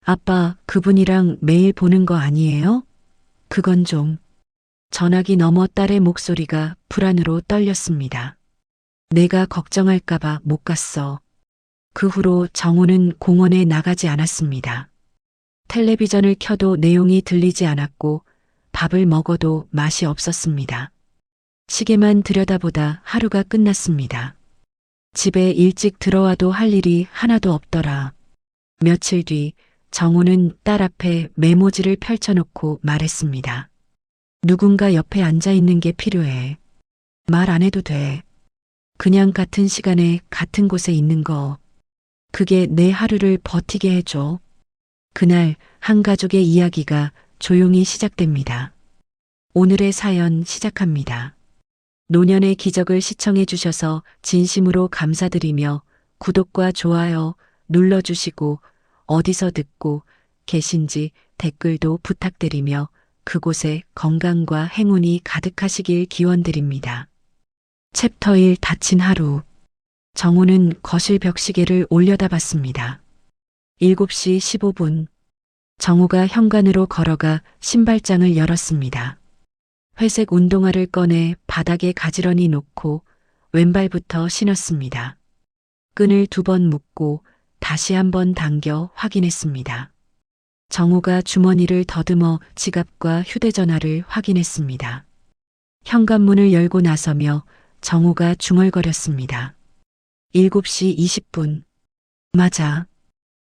아빠, 그분이랑 매일 보는 거 아니에요? 그건 좀. 전화기 너머 딸의 목소리가 불안으로 떨렸습니다. 내가 걱정할까봐 못 갔어. 그 후로 정우는 공원에 나가지 않았습니다. 텔레비전을 켜도 내용이 들리지 않았고 밥을 먹어도 맛이 없었습니다. 시계만 들여다보다 하루가 끝났습니다. 집에 일찍 들어와도 할 일이 하나도 없더라. 며칠 뒤 정우는 딸 앞에 메모지를 펼쳐놓고 말했습니다. 누군가 옆에 앉아 있는 게 필요해. 말 안 해도 돼. 그냥 같은 시간에 같은 곳에 있는 거. 그게 내 하루를 버티게 해줘. 그날 한 가족의 이야기가 조용히 시작됩니다. 오늘의 사연 시작합니다. 노년의 기적을 시청해 주셔서 진심으로 감사드리며 구독과 좋아요 눌러주시고 어디서 듣고 계신지 댓글도 부탁드리며 그곳에 건강과 행운이 가득하시길 기원드립니다. 챕터 1 다친 하루. 정우는 거실 벽시계를 올려다봤습니다. 7시 15분. 정우가 현관으로 걸어가 신발장을 열었습니다. 회색 운동화를 꺼내 바닥에 가지런히 놓고 왼발부터 신었습니다. 끈을 2번 묶고 다시 1번 당겨 확인했습니다. 정우가 주머니를 더듬어 지갑과 휴대전화를 확인했습니다. 현관문을 열고 나서며 정우가 중얼거렸습니다. 7시 20분. 맞아.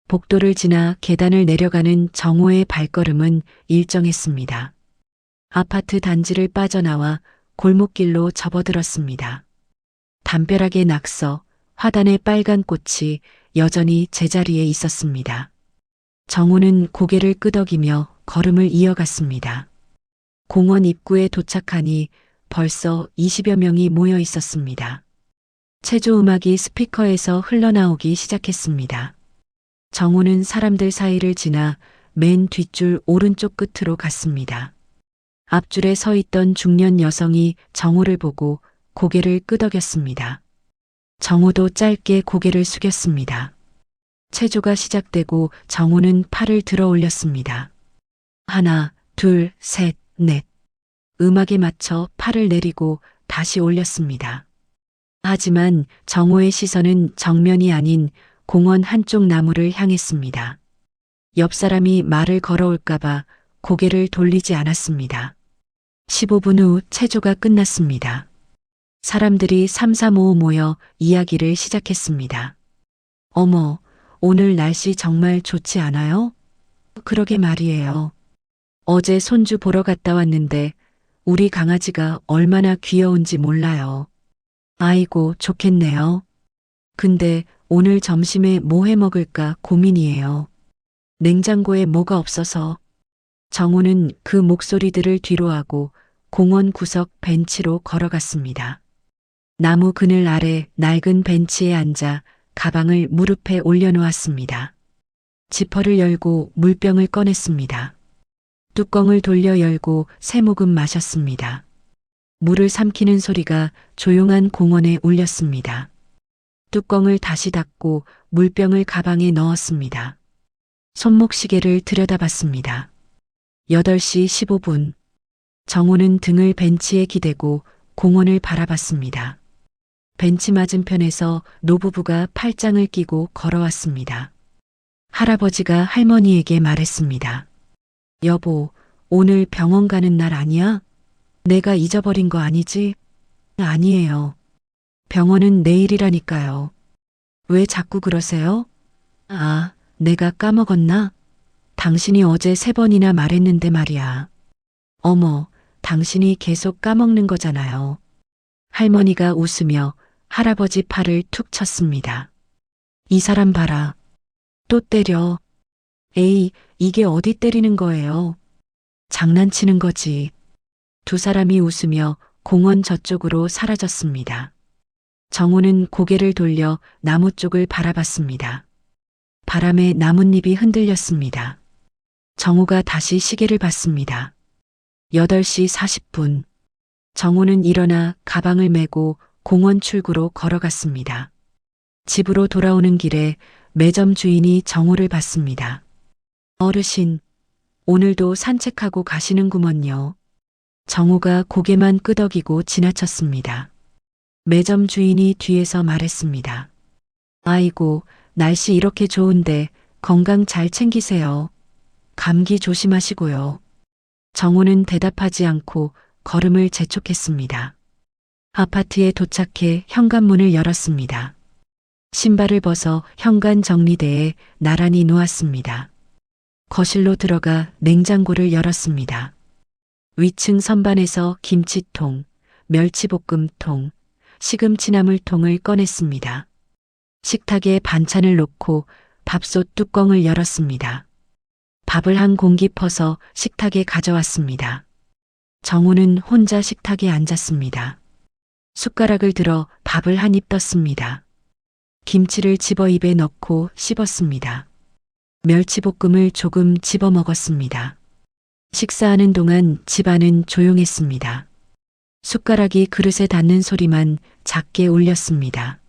복도를 지나 계단을 내려가는 정우의 발걸음은 일정했습니다. 아파트 단지를 빠져나와 골목길로 접어들었습니다. 담벼락의 낙서, 화단의 빨간 꽃이 여전히 제자리에 있었습니다. 정우는 고개를 끄덕이며 걸음을 이어갔습니다. 공원 입구에 도착하니 벌써 20여 명이 모여 있었습니다. 체조 음악이 스피커에서 흘러나오기 시작했습니다. 정우는 사람들 사이를 지나 맨 뒷줄 오른쪽 끝으로 갔습니다. 앞줄에 서 있던 중년 여성이 정우를 보고 고개를 끄덕였습니다. 정우도 짧게 고개를 숙였습니다. 체조가 시작되고 정우는 팔을 들어 올렸습니다. 하나, 둘, 셋, 넷. 음악에 맞춰 팔을 내리고 다시 올렸습니다. 하지만 정우의 시선은 정면이 아닌 공원 한쪽 나무를 향했습니다. 옆 사람이 말을 걸어올까봐 고개를 돌리지 않았습니다. 15분 후 체조가 끝났습니다. 사람들이 삼삼오오 모여 이야기를 시작했습니다. 어머, 오늘 날씨 정말 좋지 않아요? 그러게 말이에요. 어제 손주 보러 갔다 왔는데 우리 강아지가 얼마나 귀여운지 몰라요. 아이고, 좋겠네요. 근데 오늘 점심에 뭐 해 먹을까 고민이에요. 냉장고에 뭐가 없어서. 정우는 그 목소리들을 뒤로하고 공원 구석 벤치로 걸어갔습니다. 나무 그늘 아래 낡은 벤치에 앉아 가방을 무릎에 올려놓았습니다. 지퍼를 열고 물병을 꺼냈습니다. 뚜껑을 돌려 열고 세 모금 마셨습니다. 물을 삼키는 소리가 조용한 공원에 울렸습니다. 뚜껑을 다시 닫고 물병을 가방에 넣었습니다. 손목시계를 들여다봤습니다. 8시 15분. 정우는 등을 벤치에 기대고 공원을 바라봤습니다. 벤치 맞은편에서 노부부가 팔짱을 끼고 걸어왔습니다. 할아버지가 할머니에게 말했습니다. 여보, 오늘 병원 가는 날 아니야? 내가 잊어버린 거 아니지? 아니에요. 병원은 내일이라니까요. 왜 자꾸 그러세요? 아, 내가 까먹었나? 당신이 어제 3번이나 말했는데 말이야. 어머, 당신이 계속 까먹는 거잖아요. 할머니가 웃으며 할아버지 팔을 툭 쳤습니다. 이 사람 봐라. 또 때려. 에이, 이게 어디 때리는 거예요? 장난치는 거지. 두 사람이 웃으며 공원 저쪽으로 사라졌습니다. 정우는 고개를 돌려 나무 쪽을 바라봤습니다. 바람에 나뭇잎이 흔들렸습니다. 정우가 다시 시계를 봤습니다. 8시 40분. 정우는 일어나 가방을 메고 공원 출구로 걸어갔습니다. 집으로 돌아오는 길에 매점 주인이 정우를 봤습니다. 어르신, 오늘도 산책하고 가시는구먼요. 정우가 고개만 끄덕이고 지나쳤습니다. 매점 주인이 뒤에서 말했습니다. 아이고, 날씨 이렇게 좋은데 건강 잘 챙기세요. 감기 조심하시고요. 정우는 대답하지 않고 걸음을 재촉했습니다. 아파트에 도착해 현관문을 열었습니다. 신발을 벗어 현관 정리대에 나란히 놓았습니다. 거실로 들어가 냉장고를 열었습니다. 위층 선반에서 김치통, 멸치볶음통, 시금치나물통을 꺼냈습니다. 식탁에 반찬을 놓고 밥솥 뚜껑을 열었습니다. 밥을 한 공기 퍼서 식탁에 가져왔습니다. 정우는 혼자 식탁에 앉았습니다. 숟가락을 들어 밥을 한 입 떴습니다. 김치를 집어 입에 넣고 씹었습니다. 멸치볶음을 조금 집어 먹었습니다. 식사하는 동안 집안은 조용했습니다. 숟가락이 그릇에 닿는 소리만 작게 울렸습니다.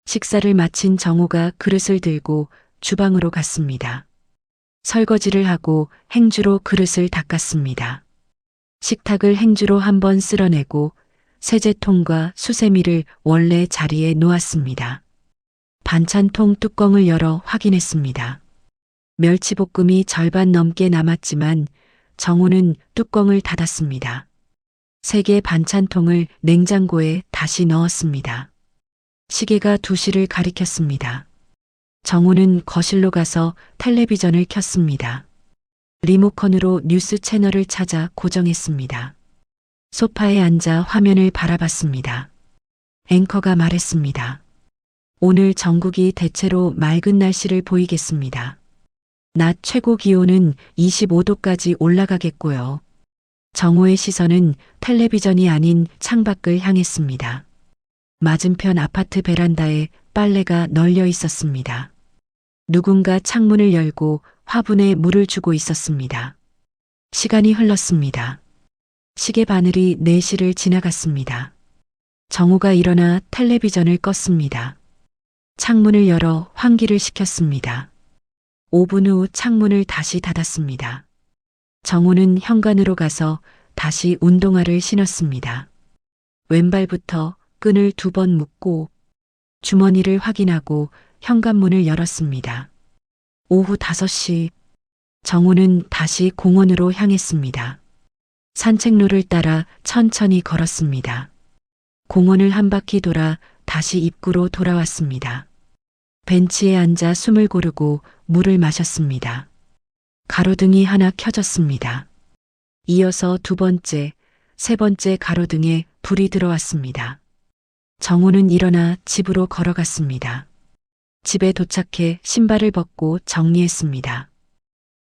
식사를 마친 정우가 그릇을 들고 주방으로 갔습니다. 설거지를 하고 행주로 그릇을 닦았습니다. 식탁을 행주로 한번 쓸어내고 세제통과 수세미를 원래 자리에 놓았습니다. 반찬통 뚜껑을 열어 확인했습니다. 멸치볶음이 절반 넘게 남았지만 정우는 뚜껑을 닫았습니다. 3개 반찬통을 냉장고에 다시 넣었습니다. 시계가 2시를 가리켰습니다. 정우는 거실로 가서 텔레비전을 켰습니다. 리모컨으로 뉴스 채널을 찾아 고정했습니다. 소파에 앉아 화면을 바라봤습니다. 앵커가 말했습니다. 오늘 전국이 대체로 맑은 날씨를 보이겠습니다. 낮 최고 기온은 25도까지 올라가겠고요. 정우의 시선은 텔레비전이 아닌 창밖을 향했습니다. 맞은편 아파트 베란다에 빨래가 널려 있었습니다. 누군가 창문을 열고 화분에 물을 주고 있었습니다. 시간이 흘렀습니다. 시계 바늘이 4시를 지나갔습니다. 정우가 일어나 텔레비전을 껐습니다. 창문을 열어 환기를 시켰습니다. 5분 후 창문을 다시 닫았습니다. 정우는 현관으로 가서 다시 운동화를 신었습니다. 왼발부터 끈을 2번 묶고 주머니를 확인하고 현관문을 열었습니다. 오후 5시 정우는 다시 공원으로 향했습니다. 산책로를 따라 천천히 걸었습니다. 공원을 한 바퀴 돌아 다시 입구로 돌아왔습니다. 벤치에 앉아 숨을 고르고 물을 마셨습니다. 가로등이 하나 켜졌습니다. 이어서 2번째, 3번째 가로등에 불이 들어왔습니다. 정우는 일어나 집으로 걸어갔습니다. 집에 도착해 신발을 벗고 정리했습니다.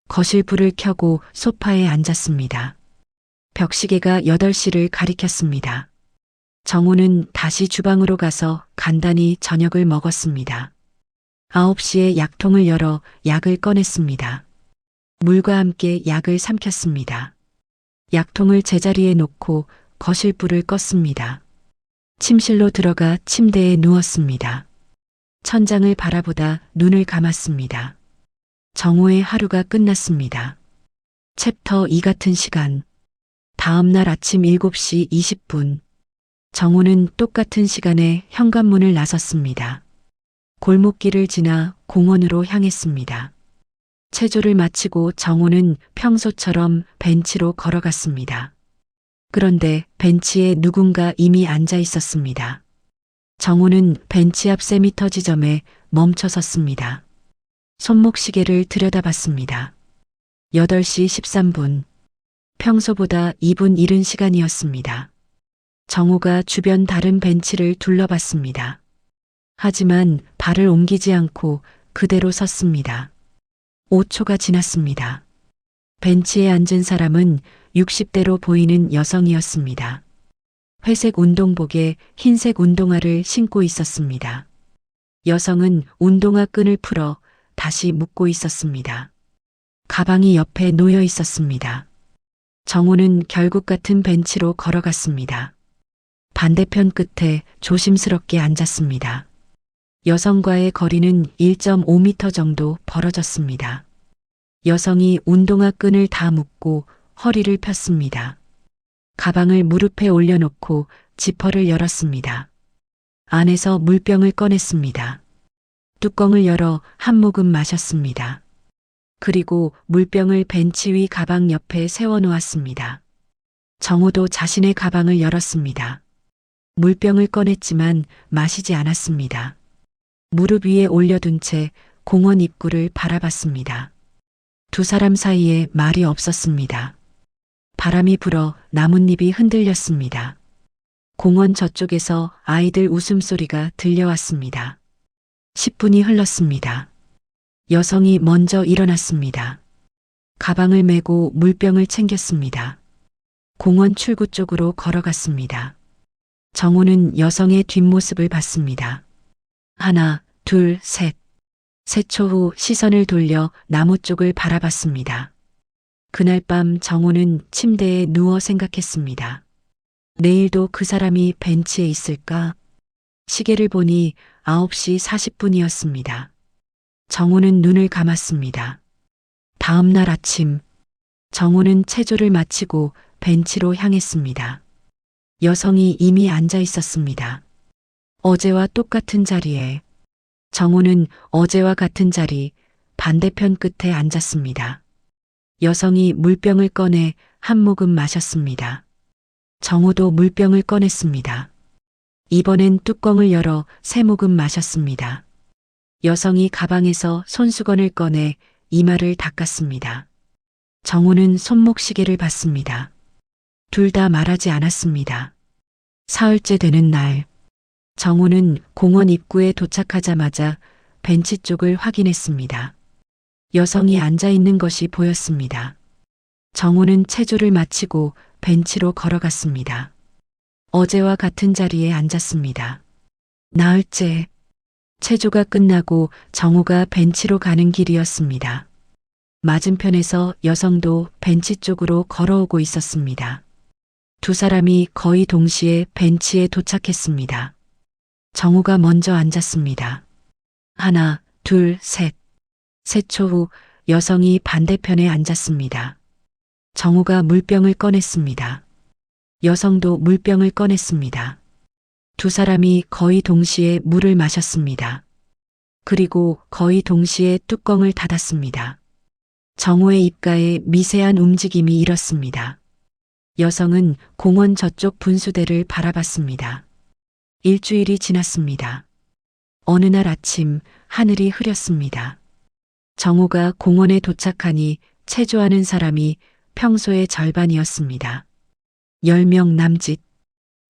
거실 불을 켜고 소파에 앉았습니다. 벽시계가 8시를 가리켰습니다. 정우는 다시 주방으로 가서 간단히 저녁을 먹었습니다. 9시에 약통을 열어 약을 꺼냈습니다. 물과 함께 약을 삼켰습니다. 약통을 제자리에 놓고 거실 불을 껐습니다. 침실로 들어가 침대에 누웠습니다. 천장을 바라보다 눈을 감았습니다. 정우의 하루가 끝났습니다. 챕터 2 같은 시간. 다음 날 아침 7시 20분. 정우는 똑같은 시간에 현관문을 나섰습니다. 골목길을 지나 공원으로 향했습니다. 체조를 마치고 정우는 평소처럼 벤치로 걸어갔습니다. 그런데 벤치에 누군가 이미 앉아 있었습니다. 정우는 벤치 앞 세미터 지점에 멈춰 섰습니다. 손목시계를 들여다봤습니다. 8시 13분. 평소보다 2분 이른 시간이었습니다. 정우가 주변 다른 벤치를 둘러봤습니다. 하지만 발을 옮기지 않고 그대로 섰습니다. 5초가 지났습니다. 벤치에 앉은 사람은 60대로 보이는 여성이었습니다. 회색 운동복에 흰색 운동화를 신고 있었습니다. 여성은 운동화 끈을 풀어 다시 묶고 있었습니다. 가방이 옆에 놓여 있었습니다. 정우는 결국 같은 벤치로 걸어갔습니다. 반대편 끝에 조심스럽게 앉았습니다. 여성과의 거리는 1.5m 정도 벌어졌습니다. 여성이 운동화 끈을 다 묶고 허리를 폈습니다. 가방을 무릎에 올려놓고 지퍼를 열었습니다. 안에서 물병을 꺼냈습니다. 뚜껑을 열어 한 모금 마셨습니다. 그리고 물병을 벤치 위 가방 옆에 세워놓았습니다. 정호도 자신의 가방을 열었습니다. 물병을 꺼냈지만 마시지 않았습니다. 무릎 위에 올려둔 채 공원 입구를 바라봤습니다. 두 사람 사이에 말이 없었습니다. 바람이 불어 나뭇잎이 흔들렸습니다. 공원 저쪽에서 아이들 웃음소리가 들려왔습니다. 10분이 흘렀습니다. 여성이 먼저 일어났습니다. 가방을 메고 물병을 챙겼습니다. 공원 출구 쪽으로 걸어갔습니다. 정호는 여성의 뒷모습을 봤습니다. 하나, 둘, 셋. 세 초 후 시선을 돌려 나무 쪽을 바라봤습니다. 그날 밤 정호는 침대에 누워 생각했습니다. 내일도 그 사람이 벤치에 있을까? 시계를 보니 9시 40분이었습니다. 정호는 눈을 감았습니다. 다음 날 아침, 정호는 체조를 마치고 벤치로 향했습니다. 여성이 이미 앉아 있었습니다. 어제와 똑같은 자리에. 정호는 어제와 같은 자리 반대편 끝에 앉았습니다. 여성이 물병을 꺼내 한 모금 마셨습니다. 정호도 물병을 꺼냈습니다. 이번엔 뚜껑을 열어 세 모금 마셨습니다. 여성이 가방에서 손수건을 꺼내 이마를 닦았습니다. 정호는 손목시계를 봤습니다. 둘 다 말하지 않았습니다. 사흘째 되는 날, 정호는 공원 입구에 도착하자마자 벤치 쪽을 확인했습니다. 여성이 앉아 있는 것이 보였습니다. 정호는 체조를 마치고 벤치로 걸어갔습니다. 어제와 같은 자리에 앉았습니다. 나흘째, 체조가 끝나고 정호가 벤치로 가는 길이었습니다. 맞은편에서 여성도 벤치 쪽으로 걸어오고 있었습니다. 두 사람이 거의 동시에 벤치에 도착했습니다. 정호가 먼저 앉았습니다. 하나, 둘, 셋. 세 초 후 여성이 반대편에 앉았습니다. 정호가 물병을 꺼냈습니다. 여성도 물병을 꺼냈습니다. 두 사람이 거의 동시에 물을 마셨습니다. 그리고 거의 동시에 뚜껑을 닫았습니다. 정호의 입가에 미세한 움직임이 일었습니다. 여성은 공원 저쪽 분수대를 바라봤습니다. 일주일이 지났습니다. 어느 날 아침 하늘이 흐렸습니다. 정호가 공원에 도착하니 체조하는 사람이 평소의 절반이었습니다. 10명 남짓.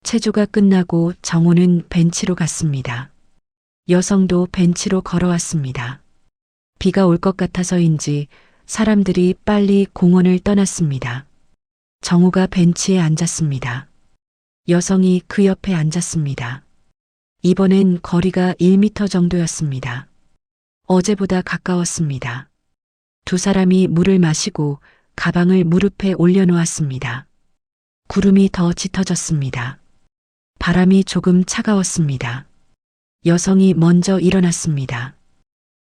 체조가 끝나고 정호는 벤치로 갔습니다. 여성도 벤치로 걸어왔습니다. 비가 올 것 같아서인지 사람들이 빨리 공원을 떠났습니다. 정호가 벤치에 앉았습니다. 여성이 그 옆에 앉았습니다. 이번엔 거리가 1m 정도였습니다. 어제보다 가까웠습니다. 두 사람이 물을 마시고 가방을 무릎에 올려놓았습니다. 구름이 더 짙어졌습니다. 바람이 조금 차가웠습니다. 여성이 먼저 일어났습니다.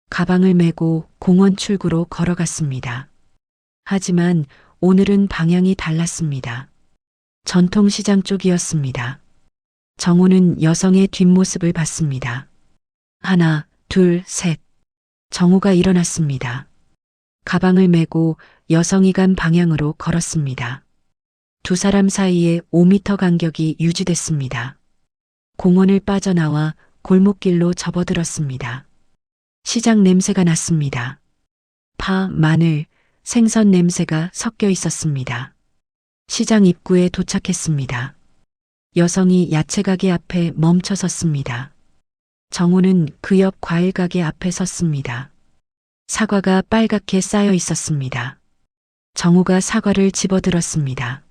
가방을 메고 공원 출구로 걸어갔습니다. 하지만 오늘은 방향이 달랐습니다. 전통시장 쪽이었습니다. 정호는 여성의 뒷모습을 봤습니다. 하나, 둘, 셋. 정호가 일어났습니다. 가방을 메고 여성이 간 방향으로 걸었습니다. 두 사람 사이에 5m 간격이 유지됐습니다. 공원을 빠져나와 골목길로 접어들었습니다. 시장 냄새가 났습니다. 파, 마늘, 생선 냄새가 섞여 있었습니다. 시장 입구에 도착했습니다. 여성이 야채 가게 앞에 멈춰 섰습니다. 정호는 그 옆 과일 가게 앞에 섰습니다. 사과가 빨갛게 쌓여 있었습니다. 정호가 사과를 집어들었습니다.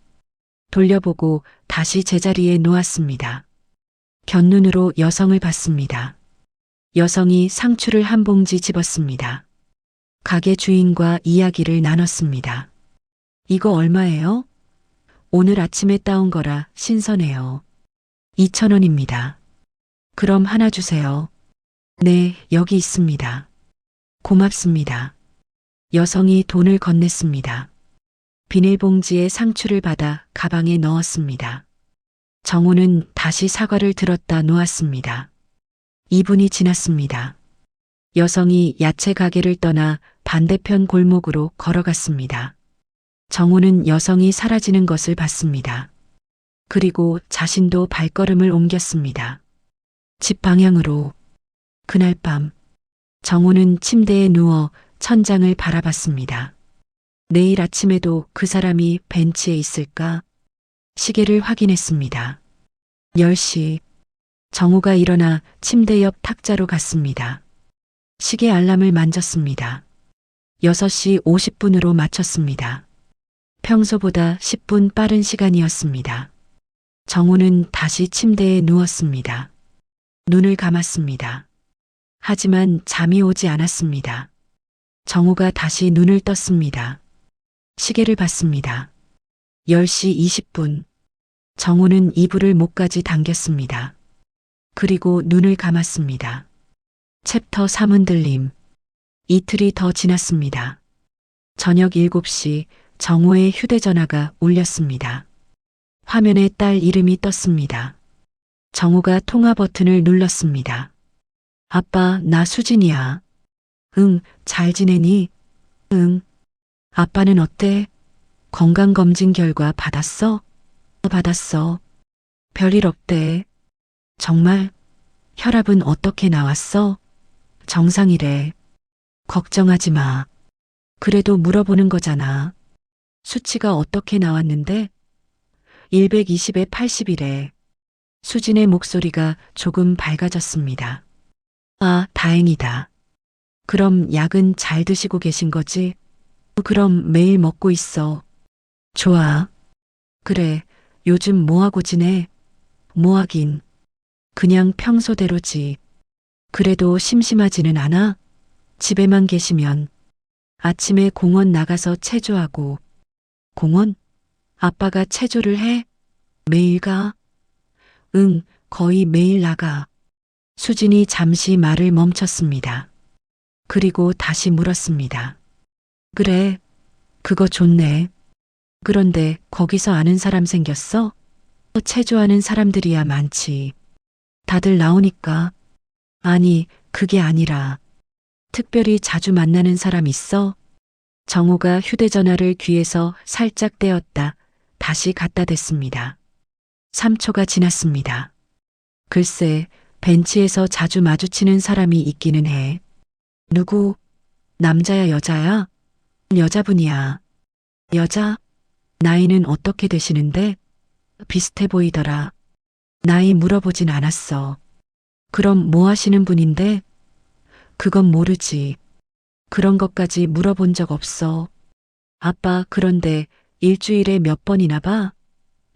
돌려보고 다시 제자리에 놓았습니다. 곁눈으로 여성을 봤습니다. 여성이 상추를 한 봉지 집었습니다. 가게 주인과 이야기를 나눴습니다. 이거 얼마예요? 오늘 아침에 따온 거라 신선해요. 2,000원입니다. 그럼 하나 주세요. 네, 여기 있습니다. 고맙습니다. 여성이 돈을 건넸습니다. 비닐봉지에 상추를 받아 가방에 넣었습니다. 정우는 다시 사과를 들었다 놓았습니다. 2분이 지났습니다. 여성이 야채 가게를 떠나 반대편 골목으로 걸어갔습니다. 정우는 여성이 사라지는 것을 봤습니다. 그리고 자신도 발걸음을 옮겼습니다. 집 방향으로. 그날 밤 정우는 침대에 누워 천장을 바라봤습니다. 내일 아침에도 그 사람이 벤치에 있을까? 시계를 확인했습니다. 10시. 정우가 일어나 침대 옆 탁자로 갔습니다. 시계 알람을 만졌습니다. 6시 50분으로 맞췄습니다. 평소보다 10분 빠른 시간이었습니다. 정우는 다시 침대에 누웠습니다. 눈을 감았습니다. 하지만 잠이 오지 않았습니다. 정우가 다시 눈을 떴습니다. 시계를 봤습니다. 10시 20분. 정우는 이불을 목까지 당겼습니다. 그리고 눈을 감았습니다. 챕터 3 흔들림. 이틀이 더 지났습니다. 저녁 7시 정우의 휴대전화가 울렸습니다. 화면에 딸 이름이 떴습니다. 정우가 통화 버튼을 눌렀습니다. 아빠, 나 수진이야. 응, 잘 지내니? 응. 아빠는 어때? 건강검진 결과 받았어? 받았어. 별일 없대. 정말? 혈압은 어떻게 나왔어? 정상이래. 걱정하지 마. 그래도 물어보는 거잖아. 수치가 어떻게 나왔는데? 120에 80이래. 수진의 목소리가 조금 밝아졌습니다. 아, 다행이다. 그럼 약은 잘 드시고 계신 거지? 그럼 매일 먹고 있어. 좋아. 그래, 요즘 뭐하고 지내? 뭐하긴. 그냥 평소대로지. 그래도 심심하지는 않아? 집에만 계시면. 아침에 공원 나가서 체조하고. 공원? 아빠가 체조를 해? 매일 가? 응, 거의 매일 나가. 수진이 잠시 말을 멈췄습니다. 그리고 다시 물었습니다. 그래, 그거 좋네. 그런데 거기서 아는 사람 생겼어? 체조하는 사람들이야 많지. 다들 나오니까. 아니, 그게 아니라. 특별히 자주 만나는 사람 있어? 정우가 휴대전화를 귀에서 살짝 떼었다 다시 갖다 댔습니다. 3초가 지났습니다. 글쎄, 벤치에서 자주 마주치는 사람이 있기는 해. 누구? 남자야, 여자야? 여자분이야. 여자? 나이는 어떻게 되시는데? 비슷해 보이더라. 나이 물어보진 않았어. 그럼 뭐 하시는 분인데? 그건 모르지. 그런 것까지 물어본 적 없어. 아빠, 그런데 일주일에 몇 번이나 봐?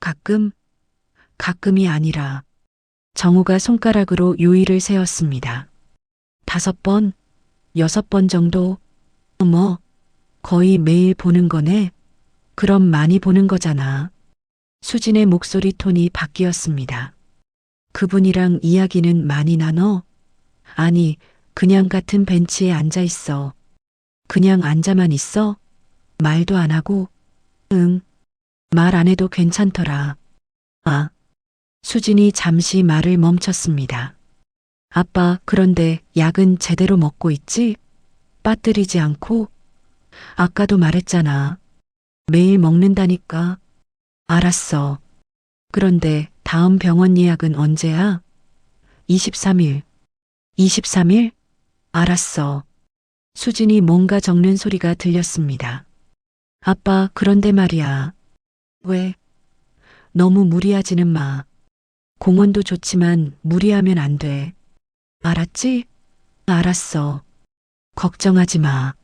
가끔? 가끔이 아니라. 정우가 손가락으로 요일을 세었습니다. 5번? 6번 정도? 뭐, 거의 매일 보는 거네? 그럼 많이 보는 거잖아. 수진의 목소리 톤이 바뀌었습니다. 그분이랑 이야기는 많이 나눠? 아니, 그냥 같은 벤치에 앉아 있어. 그냥 앉아만 있어? 말도 안 하고? 응. 말 안 해도 괜찮더라. 아. 수진이 잠시 말을 멈췄습니다. 아빠, 그런데 약은 제대로 먹고 있지? 빠뜨리지 않고? 아까도 말했잖아. 매일 먹는다니까. 알았어. 그런데 다음 병원 예약은 언제야? 23일. 23일? 알았어. 수진이 뭔가 적는 소리가 들렸습니다. 아빠, 그런데 말이야. 왜? 너무 무리하지는 마. 공원도 좋지만 무리하면 안 돼. 알았지? 알았어. 걱정하지 마.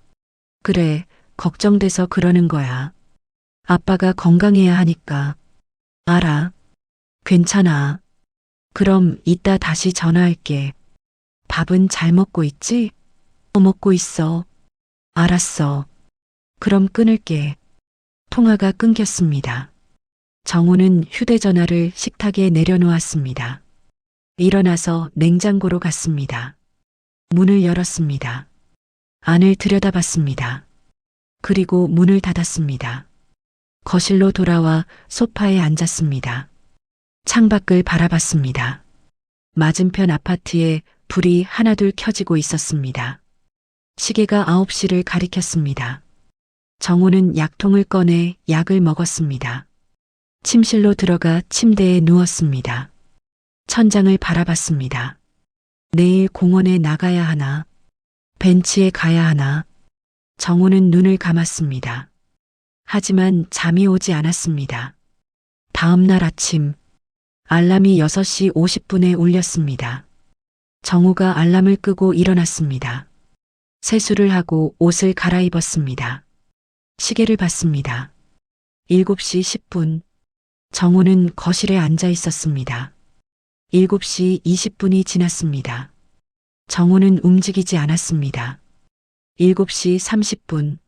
그래, 걱정돼서 그러는 거야. 아빠가 건강해야 하니까. 알아. 괜찮아. 그럼 이따 다시 전화할게. 밥은 잘 먹고 있지? 먹고 있어. 알았어. 그럼 끊을게. 통화가 끊겼습니다. 정우는 휴대전화를 식탁에 내려놓았습니다. 일어나서 냉장고로 갔습니다. 문을 열었습니다. 안을 들여다봤습니다. 그리고 문을 닫았습니다. 거실로 돌아와 소파에 앉았습니다. 창밖을 바라봤습니다. 맞은편 아파트에 불이 하나둘 켜지고 있었습니다. 시계가 9시를 가리켰습니다. 정호는 약통을 꺼내 약을 먹었습니다. 침실로 들어가 침대에 누웠습니다. 천장을 바라봤습니다. 내일 공원에 나가야 하나? 벤치에 가야 하나? 정호는 눈을 감았습니다. 하지만 잠이 오지 않았습니다. 다음 날 아침, 알람이 6시 50분에 울렸습니다. 정호가 알람을 끄고 일어났습니다. 세수를 하고 옷을 갈아입었습니다. 시계를 봤습니다. 7시 10분. 정호는 거실에 앉아 있었습니다. 7시 20분이 지났습니다. 정호는 움직이지 않았습니다. 7시 30분.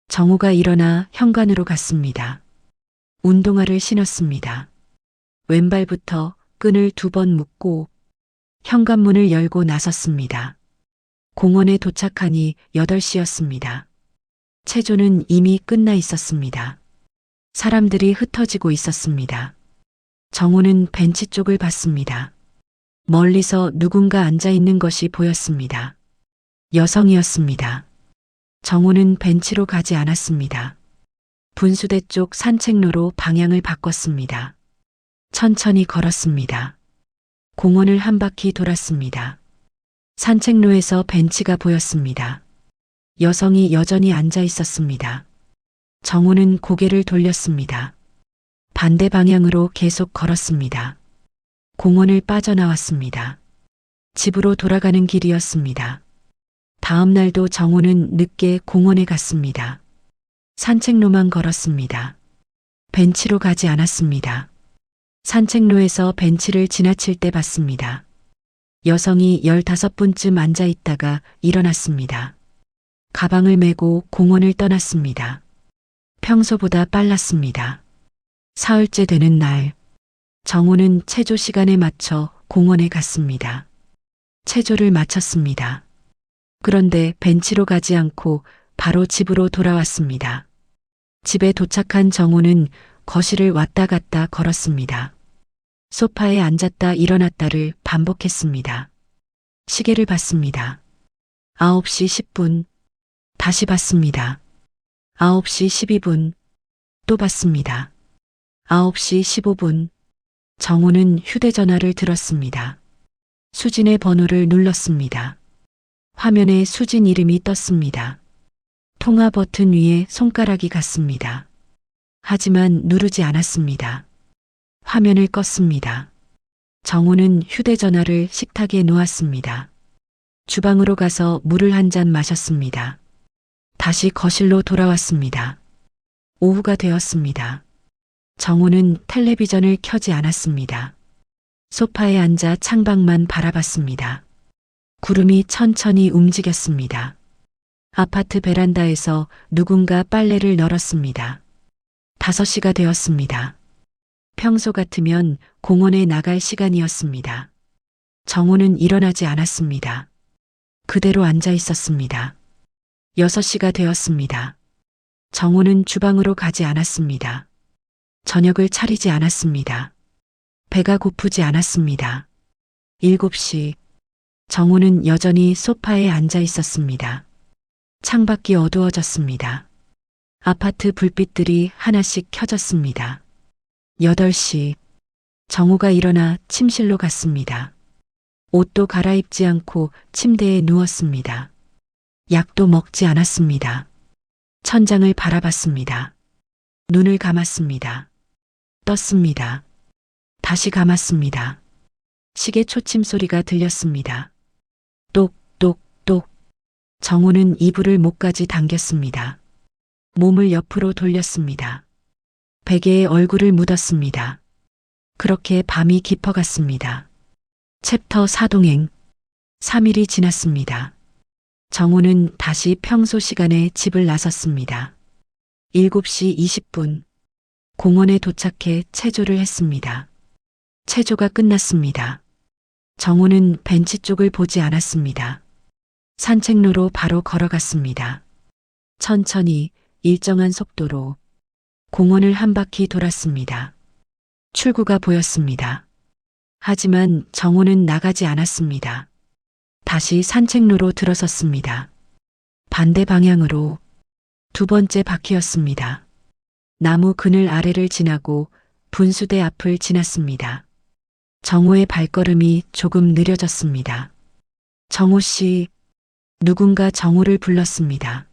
정호가 일어나 현관으로 갔습니다. 운동화를 신었습니다. 왼발부터 끈을 2번 묶고 현관문을 열고 나섰습니다. 공원에 도착하니 8시였습니다. 체조는 이미 끝나 있었습니다. 사람들이 흩어지고 있었습니다. 정호는 벤치 쪽을 봤습니다. 멀리서 누군가 앉아 있는 것이 보였습니다. 여성이었습니다. 정호는 벤치로 가지 않았습니다. 분수대 쪽 산책로로 방향을 바꿨습니다. 천천히 걸었습니다. 공원을 한 바퀴 돌았습니다. 산책로에서 벤치가 보였습니다. 여성이 여전히 앉아 있었습니다. 정호는 고개를 돌렸습니다. 반대 방향으로 계속 걸었습니다. 공원을 빠져나왔습니다. 집으로 돌아가는 길이었습니다. 다음 날도 정호는 늦게 공원에 갔습니다. 산책로만 걸었습니다. 벤치로 가지 않았습니다. 산책로에서 벤치를 지나칠 때 봤습니다. 여성이 15분쯤 앉아 있다가 일어났습니다. 가방을 메고 공원을 떠났습니다. 평소보다 빨랐습니다. 사흘째 되는 날, 정호는 체조 시간에 맞춰 공원에 갔습니다. 체조를 마쳤습니다. 그런데 벤치로 가지 않고 바로 집으로 돌아왔습니다. 집에 도착한 정호는 거실을 왔다 갔다 걸었습니다. 소파에 앉았다 일어났다를 반복했습니다. 시계를 봤습니다. 9시 10분. 다시 봤습니다. 9시 12분. 또 봤습니다. 9시 15분. 정호는 휴대전화를 들었습니다. 수진의 번호를 눌렀습니다. 화면에 수진 이름이 떴습니다. 통화 버튼 위에 손가락이 갔습니다. 하지만 누르지 않았습니다. 화면을 껐습니다. 정호는 휴대전화를 식탁에 놓았습니다. 주방으로 가서 물을 한 잔 마셨습니다. 다시 거실로 돌아왔습니다. 오후가 되었습니다. 정호는 텔레비전을 켜지 않았습니다. 소파에 앉아 창밖만 바라봤습니다. 구름이 천천히 움직였습니다. 아파트 베란다에서 누군가 빨래를 널었습니다. 5시가 되었습니다. 평소 같으면 공원에 나갈 시간이었습니다. 정호는 일어나지 않았습니다. 그대로 앉아 있었습니다. 6시가 되었습니다. 정호는 주방으로 가지 않았습니다. 저녁을 차리지 않았습니다. 배가 고프지 않았습니다. 7시. 정호는 여전히 소파에 앉아 있었습니다. 창밖이 어두워졌습니다. 아파트 불빛들이 하나씩 켜졌습니다. 8시. 정호가 일어나 침실로 갔습니다. 옷도 갈아입지 않고 침대에 누웠습니다. 약도 먹지 않았습니다. 천장을 바라봤습니다. 눈을 감았습니다. 떴습니다. 다시 감았습니다. 시계 초침 소리가 들렸습니다. 똑똑똑. 정호는 이불을 목까지 당겼습니다. 몸을 옆으로 돌렸습니다. 베개에 얼굴을 묻었습니다. 그렇게 밤이 깊어갔습니다. 챕터 4동행. 3일이 지났습니다. 정호는 다시 평소 시간에 집을 나섰습니다. 7시 20분. 공원에 도착해 체조를 했습니다. 체조가 끝났습니다. 정호는 벤치 쪽을 보지 않았습니다. 산책로로 바로 걸어갔습니다. 천천히 일정한 속도로 공원을 한 바퀴 돌았습니다. 출구가 보였습니다. 하지만 정호는 나가지 않았습니다. 다시 산책로로 들어섰습니다. 반대 방향으로 두 번째 바퀴였습니다. 나무 그늘 아래를 지나고 분수대 앞을 지났습니다. 정호의 발걸음이 조금 느려졌습니다. 정호 씨, 누군가 정호를 불렀습니다.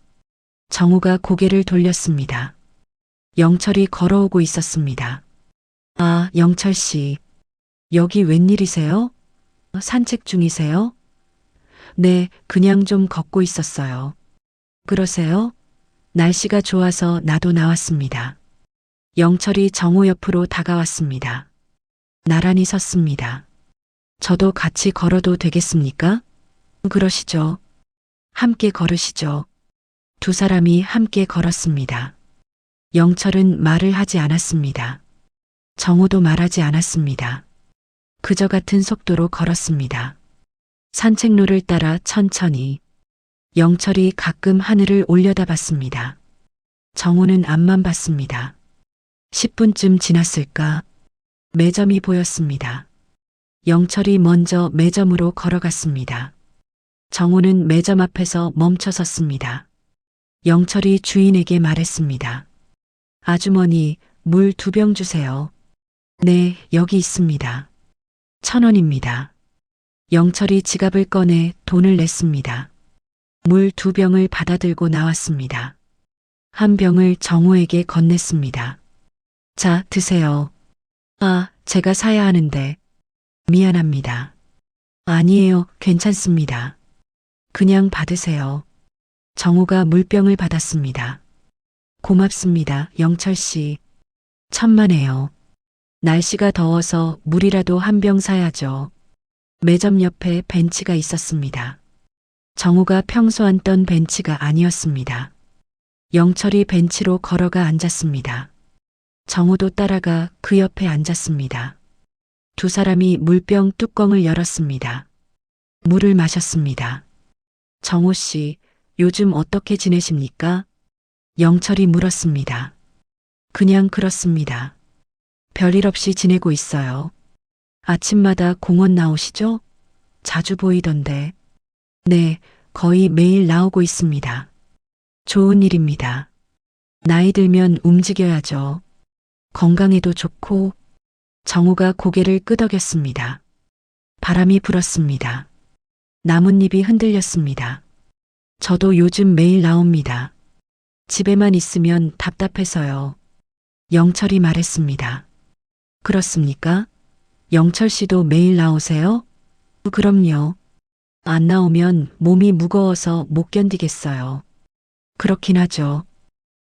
정호가 고개를 돌렸습니다. 영철이 걸어오고 있었습니다. 아, 영철 씨. 여기 웬일이세요? 산책 중이세요? 네, 그냥 좀 걷고 있었어요. 그러세요? 날씨가 좋아서 나도 나왔습니다. 영철이 정호 옆으로 다가왔습니다. 나란히 섰습니다. 저도 같이 걸어도 되겠습니까? 그러시죠. 함께 걸으시죠. 두 사람이 함께 걸었습니다. 영철은 말을 하지 않았습니다. 정호도 말하지 않았습니다. 그저 같은 속도로 걸었습니다. 산책로를 따라 천천히. 영철이 가끔 하늘을 올려다봤습니다. 정호는 앞만 봤습니다. 10분쯤 지났을까? 매점이 보였습니다. 영철이 먼저 매점으로 걸어갔습니다. 정호는 매점 앞에서 멈춰 섰습니다. 영철이 주인에게 말했습니다. 아주머니, 물 2병 주세요. 네, 여기 있습니다. 1,000원입니다. 영철이 지갑을 꺼내 돈을 냈습니다. 물 2병을 받아들고 나왔습니다. 한 병을 정호에게 건넸습니다. 자, 드세요. 아, 제가 사야 하는데. 미안합니다. 아니에요, 괜찮습니다. 그냥 받으세요. 정호가 물병을 받았습니다. 고맙습니다, 영철 씨. 천만에요. 날씨가 더워서 물이라도 한 병 사야죠. 매점 옆에 벤치가 있었습니다. 정호가 평소 앉던 벤치가 아니었습니다. 영철이 벤치로 걸어가 앉았습니다. 정호도 따라가 그 옆에 앉았습니다. 두 사람이 물병 뚜껑을 열었습니다. 물을 마셨습니다. 정호 씨, 요즘 어떻게 지내십니까? 영철이 물었습니다. 그냥 그렇습니다. 별일 없이 지내고 있어요. 아침마다 공원 나오시죠? 자주 보이던데. 네, 거의 매일 나오고 있습니다. 좋은 일입니다. 나이 들면 움직여야죠. 건강에도 좋고. 정호가 고개를 끄덕였습니다. 바람이 불었습니다. 나뭇잎이 흔들렸습니다. 저도 요즘 매일 나옵니다. 집에만 있으면 답답해서요. 영철이 말했습니다. 그렇습니까? 영철 씨도 매일 나오세요? 그럼요. 안 나오면 몸이 무거워서 못 견디겠어요. 그렇긴 하죠.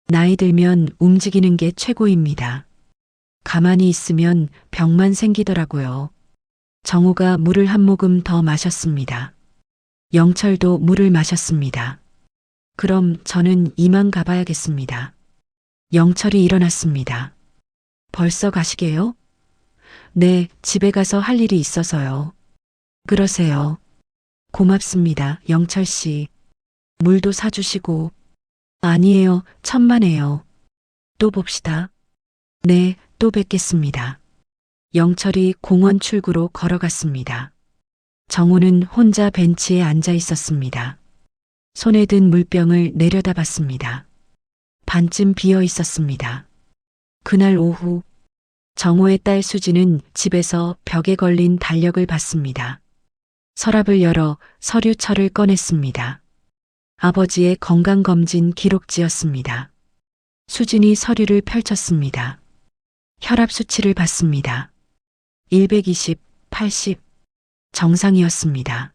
나이 들면 움직이는 게 최고입니다. 가만히 있으면 병만 생기더라고요. 정호가 물을 한 모금 더 마셨습니다. 영철도 물을 마셨습니다. 그럼 저는 이만 가봐야겠습니다. 영철이 일어났습니다. 벌써 가시게요? 네, 집에 가서 할 일이 있어서요. 그러세요. 고맙습니다, 영철 씨. 물도 사주시고. 아니에요, 천만에요. 또 봅시다. 네, 또 뵙겠습니다. 영철이 공원 출구로 걸어갔습니다. 정호는 혼자 벤치에 앉아 있었습니다. 손에 든 물병을 내려다봤습니다. 반쯤 비어 있었습니다. 그날 오후 정호의 딸 수지는 집에서 벽에 걸린 달력을 봤습니다. 서랍을 열어 서류철을 꺼냈습니다. 아버지의 건강검진 기록지였습니다. 수진이 서류를 펼쳤습니다. 혈압 수치를 봤습니다. 120, 80. 정상이었습니다.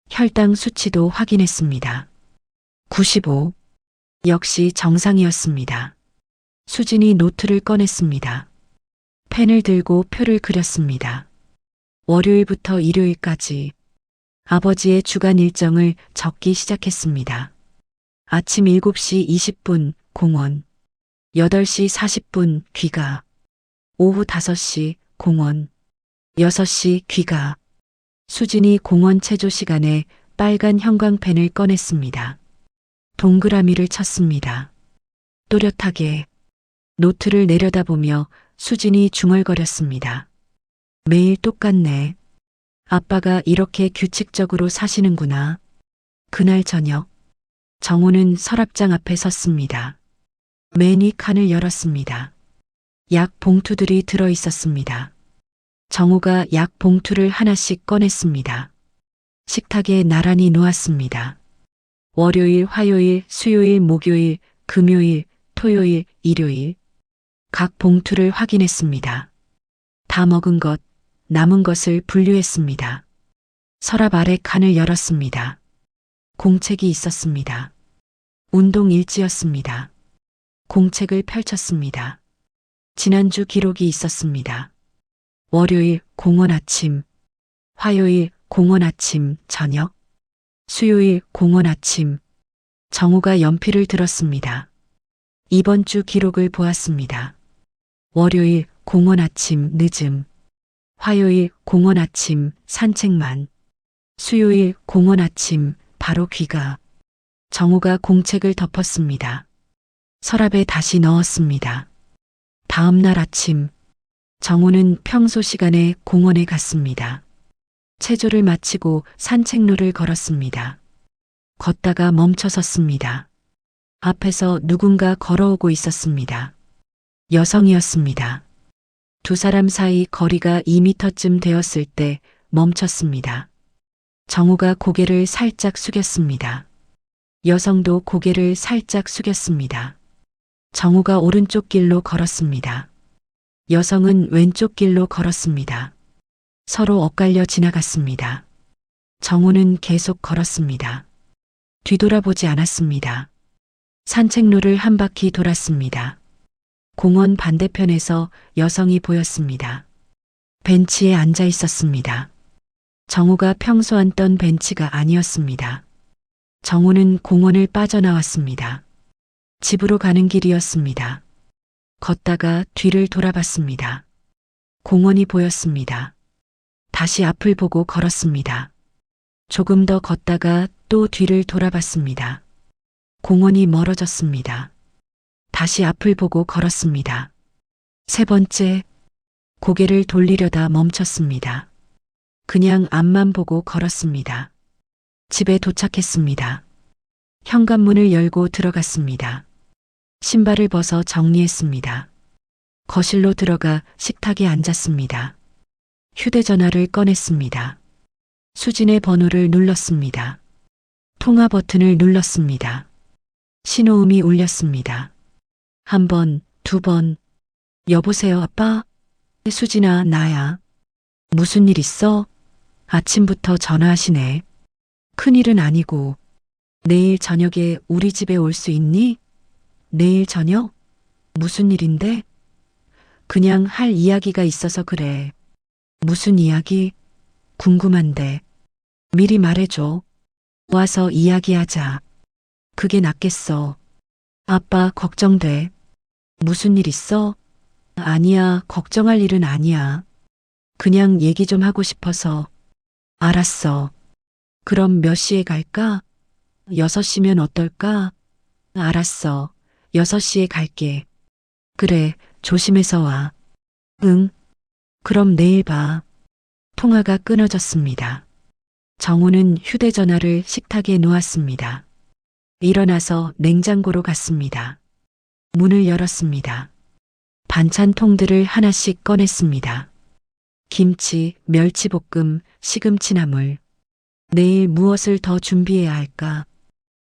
혈당 수치도 확인했습니다. 95. 역시 정상이었습니다. 수진이 노트를 꺼냈습니다. 펜을 들고 표를 그렸습니다. 월요일부터 일요일까지 아버지의 주간 일정을 적기 시작했습니다. 아침 7시 20분 공원, 8시 40분 귀가, 오후 5시 공원, 6시 귀가. 수진이 공원 체조 시간에 빨간 형광펜을 꺼냈습니다. 동그라미를 쳤습니다. 또렷하게 노트를 내려다보며 수진이 중얼거렸습니다. 매일 똑같네. 아빠가 이렇게 규칙적으로 사시는구나. 그날 저녁, 정우는 서랍장 앞에 섰습니다. 매니 칸을 열었습니다. 약 봉투들이 들어 있었습니다. 정우가 약 봉투를 하나씩 꺼냈습니다. 식탁에 나란히 놓았습니다. 월요일, 화요일, 수요일, 목요일, 금요일, 토요일, 일요일. 각 봉투를 확인했습니다. 다 먹은 것, 남은 것을 분류했습니다. 서랍 아래 칸을 열었습니다. 공책이 있었습니다. 운동 일지였습니다. 공책을 펼쳤습니다. 지난주 기록이 있었습니다. 월요일 공원 아침, 화요일 공원 아침 저녁, 수요일 공원 아침. 정우가 연필을 들었습니다. 이번 주 기록을 보았습니다. 월요일 공원 아침 늦음, 화요일 공원 아침 산책만, 수요일 공원 아침 바로 귀가. 정우가 공책을 덮었습니다. 서랍에 다시 넣었습니다. 다음 날 아침, 정우는 평소 시간에 공원에 갔습니다. 체조를 마치고 산책로를 걸었습니다. 걷다가 멈춰 섰습니다. 앞에서 누군가 걸어오고 있었습니다. 여성이었습니다. 두 사람 사이 거리가 2미터쯤 되었을 때 멈췄습니다. 정우가 고개를 살짝 숙였습니다. 여성도 고개를 살짝 숙였습니다. 정우가 오른쪽 길로 걸었습니다. 여성은 왼쪽 길로 걸었습니다. 서로 엇갈려 지나갔습니다. 정우는 계속 걸었습니다. 뒤돌아보지 않았습니다. 산책로를 한 바퀴 돌았습니다. 공원 반대편에서 여성이 보였습니다. 벤치에 앉아 있었습니다. 정우가 평소 앉던 벤치가 아니었습니다. 정우는 공원을 빠져나왔습니다. 집으로 가는 길이었습니다. 걷다가 뒤를 돌아봤습니다. 공원이 보였습니다. 다시 앞을 보고 걸었습니다. 조금 더 걷다가 또 뒤를 돌아봤습니다. 공원이 멀어졌습니다. 다시 앞을 보고 걸었습니다. 세 번째, 고개를 돌리려다 멈췄습니다. 그냥 앞만 보고 걸었습니다. 집에 도착했습니다. 현관문을 열고 들어갔습니다. 신발을 벗어 정리했습니다. 거실로 들어가 식탁에 앉았습니다. 휴대전화를 꺼냈습니다. 수진의 번호를 눌렀습니다. 통화 버튼을 눌렀습니다. 신호음이 울렸습니다. 한 번, 두 번. 여보세요, 아빠? 수진아, 나야. 무슨 일 있어? 아침부터 전화하시네. 큰일은 아니고. 내일 저녁에 우리 집에 올 수 있니? 내일 저녁? 무슨 일인데? 그냥 할 이야기가 있어서 그래. 무슨 이야기? 궁금한데. 미리 말해줘. 와서 이야기하자. 그게 낫겠어. 아빠 걱정돼. 무슨 일 있어? 아니야, 걱정할 일은 아니야. 그냥 얘기 좀 하고 싶어서. 알았어. 그럼 몇 시에 갈까? 6시면 어떨까? 알았어. 6시에 갈게. 그래, 조심해서 와. 응. 그럼 내일 봐. 통화가 끊어졌습니다. 정우는 휴대전화를 식탁에 놓았습니다. 일어나서 냉장고로 갔습니다. 문을 열었습니다. 반찬통들을 하나씩 꺼냈습니다. 김치, 멸치볶음, 시금치나물. 내일 무엇을 더 준비해야 할까?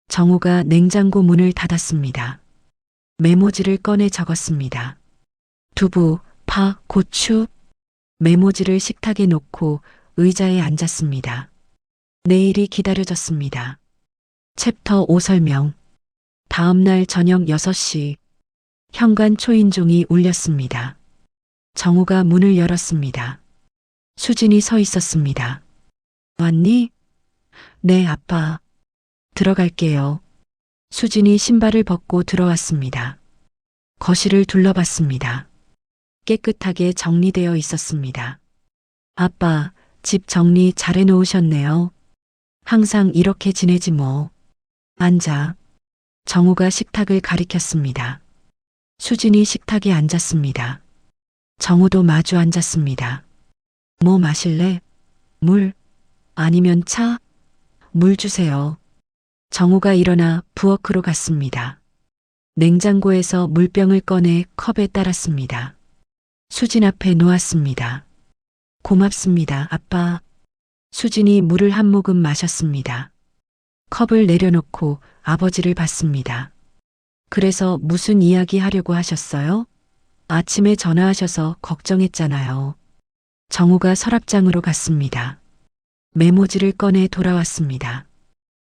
정우가 냉장고 문을 닫았습니다. 메모지를 꺼내 적었습니다. 두부, 파, 고추. 메모지를 식탁에 놓고 의자에 앉았습니다. 내일이 기다려졌습니다. 챕터 5 설명. 다음 날 저녁 6시. 현관 초인종이 울렸습니다. 정우가 문을 열었습니다. 수진이 서 있었습니다. 왔니? 네, 아빠. 들어갈게요. 수진이 신발을 벗고 들어왔습니다. 거실을 둘러봤습니다. 깨끗하게 정리되어 있었습니다. 아빠, 집 정리 잘 해놓으셨네요. 항상 이렇게 지내지 뭐. 앉아. 정우가 식탁을 가리켰습니다. 수진이 식탁에 앉았습니다. 정우도 마주 앉았습니다. 뭐 마실래? 물? 아니면 차? 물 주세요. 정우가 일어나 부엌으로 갔습니다. 냉장고에서 물병을 꺼내 컵에 따랐습니다. 수진 앞에 놓았습니다. 고맙습니다, 아빠. 수진이 물을 한 모금 마셨습니다. 컵을 내려놓고 아버지를 봤습니다. 그래서 무슨 이야기 하려고 하셨어요? 아침에 전화하셔서 걱정했잖아요. 정우가 서랍장으로 갔습니다. 메모지를 꺼내 돌아왔습니다.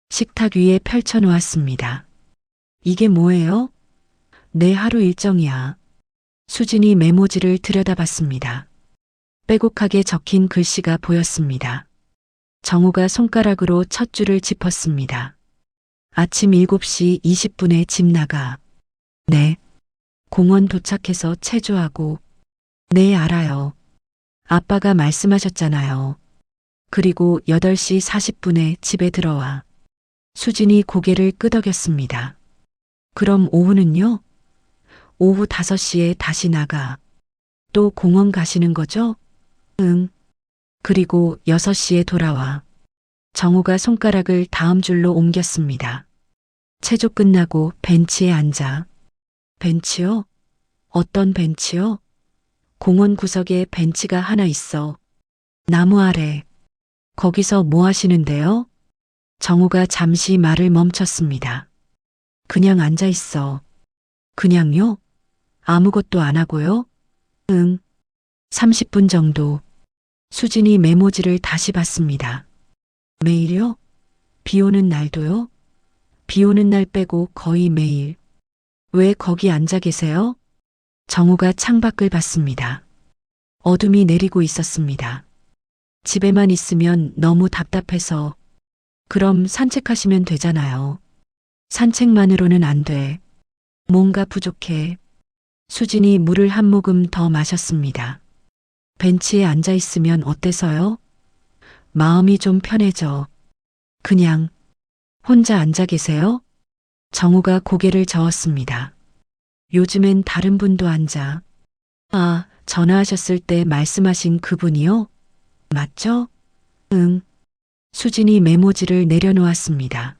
식탁 위에 펼쳐 놓았습니다. 이게 뭐예요? 내 하루 일정이야. 수진이 메모지를 들여다봤습니다. 빼곡하게 적힌 글씨가 보였습니다. 정우가 손가락으로 첫 줄을 짚었습니다. 아침 7시 20분에 집 나가. 네. 공원 도착해서 체조하고. 네, 알아요. 아빠가 말씀하셨잖아요. 그리고 8시 40분에 집에 들어와. 수진이 고개를 끄덕였습니다. 그럼 오후는요? 오후 5시에 다시 나가. 또 공원 가시는 거죠? 응. 그리고 6시에 돌아와. 정우가 손가락을 다음 줄로 옮겼습니다. 체조 끝나고 벤치에 앉아. 벤치요? 어떤 벤치요? 공원 구석에 벤치가 하나 있어. 나무 아래. 거기서 뭐 하시는데요? 정우가 잠시 말을 멈췄습니다. 그냥 앉아 있어. 그냥요? 아무것도 안 하고요? 응. 30분 정도. 수진이 메모지를 다시 봤습니다. 매일요? 비 오는 날도요? 비 오는 날 빼고 거의 매일. 왜 거기 앉아 계세요? 정우가 창밖을 봤습니다. 어둠이 내리고 있었습니다. 집에만 있으면 너무 답답해서. 그럼 산책하시면 되잖아요. 산책만으로는 안 돼. 뭔가 부족해. 수진이 물을 한 모금 더 마셨습니다. 벤치에 앉아 있으면 어때서요? 마음이 좀 편해져. 그냥 혼자 앉아 계세요? 정우가 고개를 저었습니다. 요즘엔 다른 분도 앉아. 아, 전화하셨을 때 말씀하신 그분이요? 맞죠? 응. 수진이 메모지를 내려놓았습니다.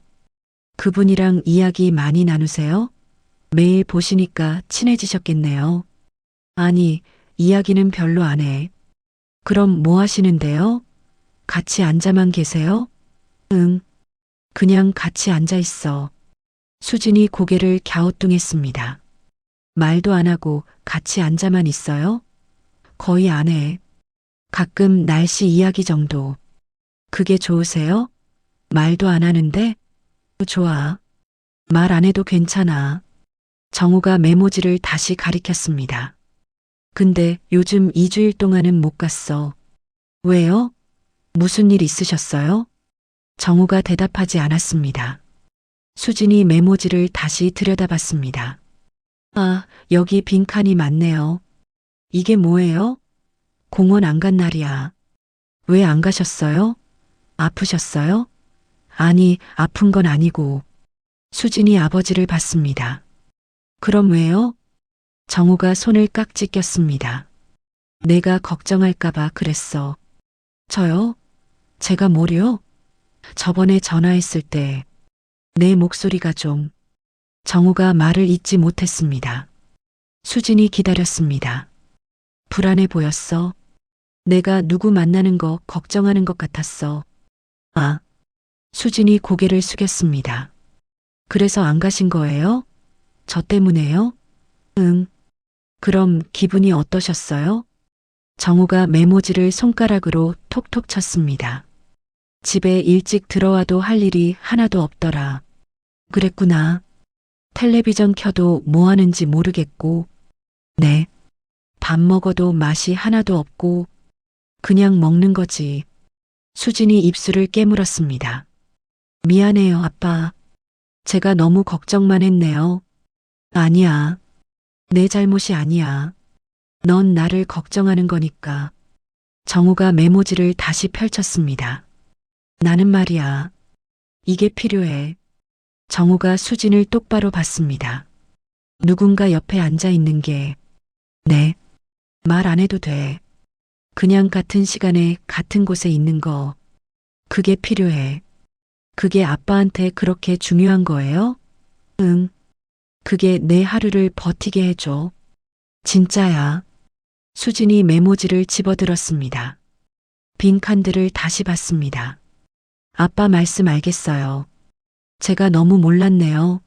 그분이랑 이야기 많이 나누세요? 매일 보시니까 친해지셨겠네요. 아니, 이야기는 별로 안 해. 그럼 뭐 하시는데요? 같이 앉아만 계세요? 응. 그냥 같이 앉아 있어. 수진이 고개를 갸우뚱했습니다. 말도 안 하고 같이 앉아만 있어요? 거의 안 해. 가끔 날씨 이야기 정도. 그게 좋으세요? 말도 안 하는데? 좋아. 말 안 해도 괜찮아. 정우가 메모지를 다시 가리켰습니다. 근데 요즘 2주일 동안은 못 갔어. 왜요? 무슨 일 있으셨어요? 정우가 대답하지 않았습니다. 수진이 메모지를 다시 들여다봤습니다. 아, 여기 빈칸이 많네요. 이게 뭐예요? 공원 안 간 날이야. 왜 안 가셨어요? 아프셨어요? 아니, 아픈 건 아니고. 수진이 아버지를 봤습니다. 그럼 왜요? 정우가 손을 깍지 꼈습니다. 내가 걱정할까봐 그랬어. 저요? 제가 뭐요? 저번에 전화했을 때 내 목소리가 좀. 정우가 말을 잇지 못했습니다. 수진이 기다렸습니다. 불안해 보였어. 내가 누구 만나는 거 걱정하는 것 같았어. 아. 수진이 고개를 숙였습니다. 그래서 안 가신 거예요? 저 때문에요? 응. 그럼 기분이 어떠셨어요? 정우가 메모지를 손가락으로 톡톡 쳤습니다. 집에 일찍 들어와도 할 일이 하나도 없더라. 그랬구나. 텔레비전 켜도 뭐 하는지 모르겠고. 네. 밥 먹어도 맛이 하나도 없고. 그냥 먹는 거지. 수진이 입술을 깨물었습니다. 미안해요, 아빠. 제가 너무 걱정만 했네요. 아니야. 내 잘못이 아니야. 넌 나를 걱정하는 거니까. 정우가 메모지를 다시 펼쳤습니다. 나는 말이야. 이게 필요해. 정우가 수진을 똑바로 봤습니다. 누군가 옆에 앉아 있는 게, 네, 말 안 해도 돼. 그냥 같은 시간에 같은 곳에 있는 거, 그게 필요해. 그게 아빠한테 그렇게 중요한 거예요? 응. 그게 내 하루를 버티게 해줘. 진짜야. 수진이 메모지를 집어들었습니다. 빈 칸들을 다시 봤습니다. 아빠 말씀 알겠어요. 제가 너무 몰랐네요.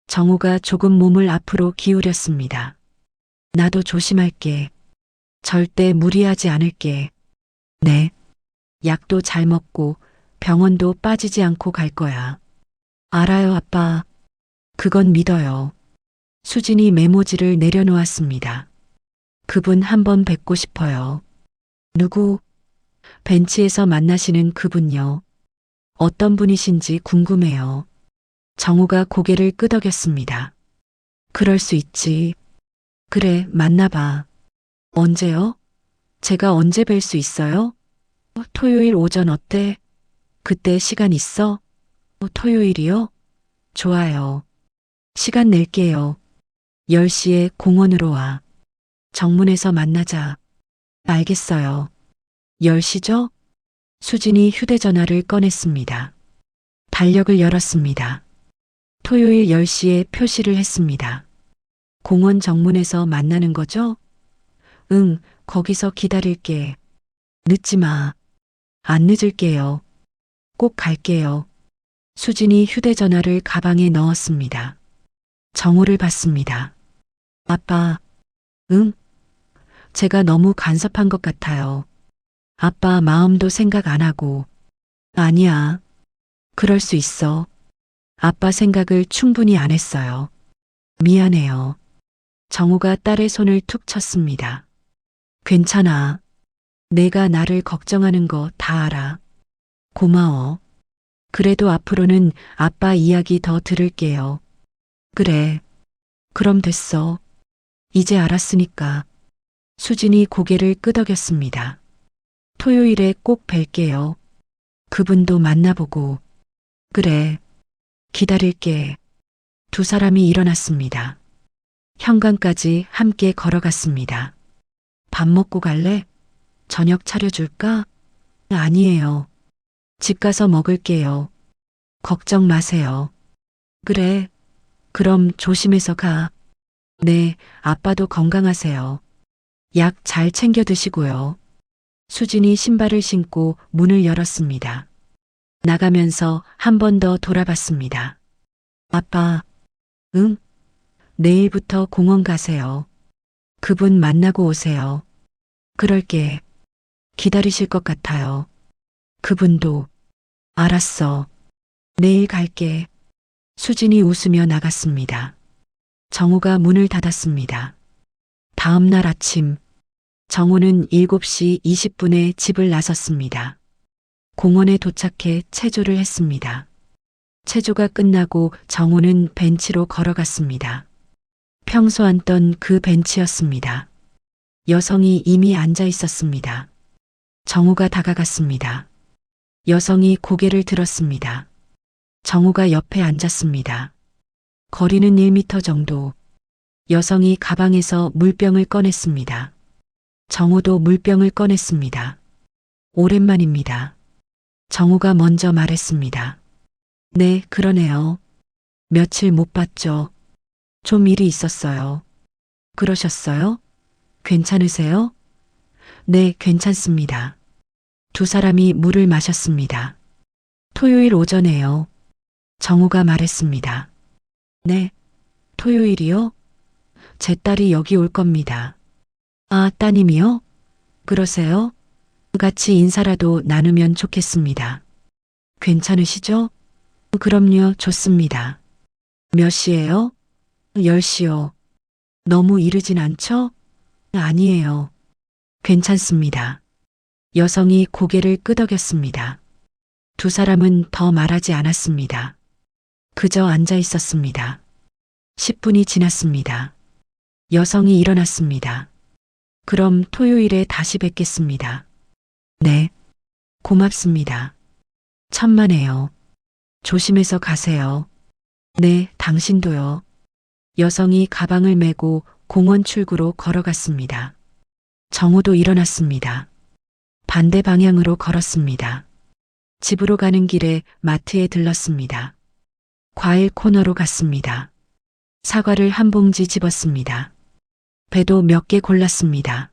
정우가 조금 몸을 앞으로 기울였습니다. 나도 조심할게. 절대 무리하지 않을게. 네. 약도 잘 먹고 병원도 빠지지 않고 갈 거야. 알아요, 아빠. 그건 믿어요. 수진이 메모지를 내려놓았습니다. 그분 한번 뵙고 싶어요. 누구? 벤치에서 만나시는 그분요. 어떤 분이신지 궁금해요. 정우가 고개를 끄덕였습니다. 그럴 수 있지. 그래, 만나봐. 언제요? 제가 언제 뵐 수 있어요? 토요일 오전 어때? 그때 시간 있어? 토요일이요? 좋아요. 시간 낼게요. 10시에 공원으로 와. 정문에서 만나자. 알겠어요. 10시죠? 수진이 휴대전화를 꺼냈습니다. 달력을 열었습니다. 토요일 10시에 표시를 했습니다. 공원 정문에서 만나는 거죠? 응, 거기서 기다릴게. 늦지 마. 안 늦을게요. 꼭 갈게요. 수진이 휴대전화를 가방에 넣었습니다. 정우를 봤습니다. 아빠, 응? 제가 너무 간섭한 것 같아요. 아빠 마음도 생각 안 하고. 아니야. 그럴 수 있어. 아빠 생각을 충분히 안 했어요. 미안해요. 정우가 딸의 손을 툭 쳤습니다. 괜찮아. 내가 나를 걱정하는 거 다 알아. 고마워. 그래도 앞으로는 아빠 이야기 더 들을게요. 그래. 그럼 됐어. 이제 알았으니까. 수진이 고개를 끄덕였습니다. 토요일에 꼭 뵐게요. 그분도 만나보고. 그래. 기다릴게. 두 사람이 일어났습니다. 현관까지 함께 걸어갔습니다. 밥 먹고 갈래? 저녁 차려줄까? 아니에요. 집 가서 먹을게요. 걱정 마세요. 그래. 그럼 조심해서 가. 네, 아빠도 건강하세요. 약 잘 챙겨 드시고요. 수진이 신발을 신고 문을 열었습니다. 나가면서 한 번 더 돌아봤습니다. 아빠, 응? 내일부터 공원 가세요. 그분 만나고 오세요. 그럴게. 기다리실 것 같아요. 그분도. 알았어. 내일 갈게. 수진이 웃으며 나갔습니다. 정우가 문을 닫았습니다. 다음 날 아침, 정우는 7시 20분에 집을 나섰습니다. 공원에 도착해 체조를 했습니다. 체조가 끝나고 정우는 벤치로 걸어갔습니다. 평소 앉던 그 벤치였습니다. 여성이 이미 앉아 있었습니다. 정우가 다가갔습니다. 여성이 고개를 들었습니다. 정우가 옆에 앉았습니다. 거리는 1미터 정도. 여성이 가방에서 물병을 꺼냈습니다. 정우도 물병을 꺼냈습니다. 오랜만입니다. 정우가 먼저 말했습니다. 네, 그러네요. 며칠 못 봤죠. 좀 일이 있었어요. 그러셨어요? 괜찮으세요? 네, 괜찮습니다. 두 사람이 물을 마셨습니다. 토요일 오전에요. 정우가 말했습니다. 네, 토요일이요? 제 딸이 여기 올 겁니다. 아, 따님이요? 그러세요? 같이 인사라도 나누면 좋겠습니다. 괜찮으시죠? 그럼요, 좋습니다. 몇 시예요? 10시요. 너무 이르진 않죠? 아니에요. 괜찮습니다. 여성이 고개를 끄덕였습니다. 두 사람은 더 말하지 않았습니다. 그저 앉아 있었습니다. 10분이 지났습니다. 여성이 일어났습니다. 그럼 토요일에 다시 뵙겠습니다. 네. 고맙습니다. 천만에요. 조심해서 가세요. 네, 당신도요. 여성이 가방을 메고 공원 출구로 걸어갔습니다. 정우도 일어났습니다. 반대 방향으로 걸었습니다. 집으로 가는 길에 마트에 들렀습니다. 과일 코너로 갔습니다. 사과를 한 봉지 집었습니다. 배도 몇 개 골랐습니다.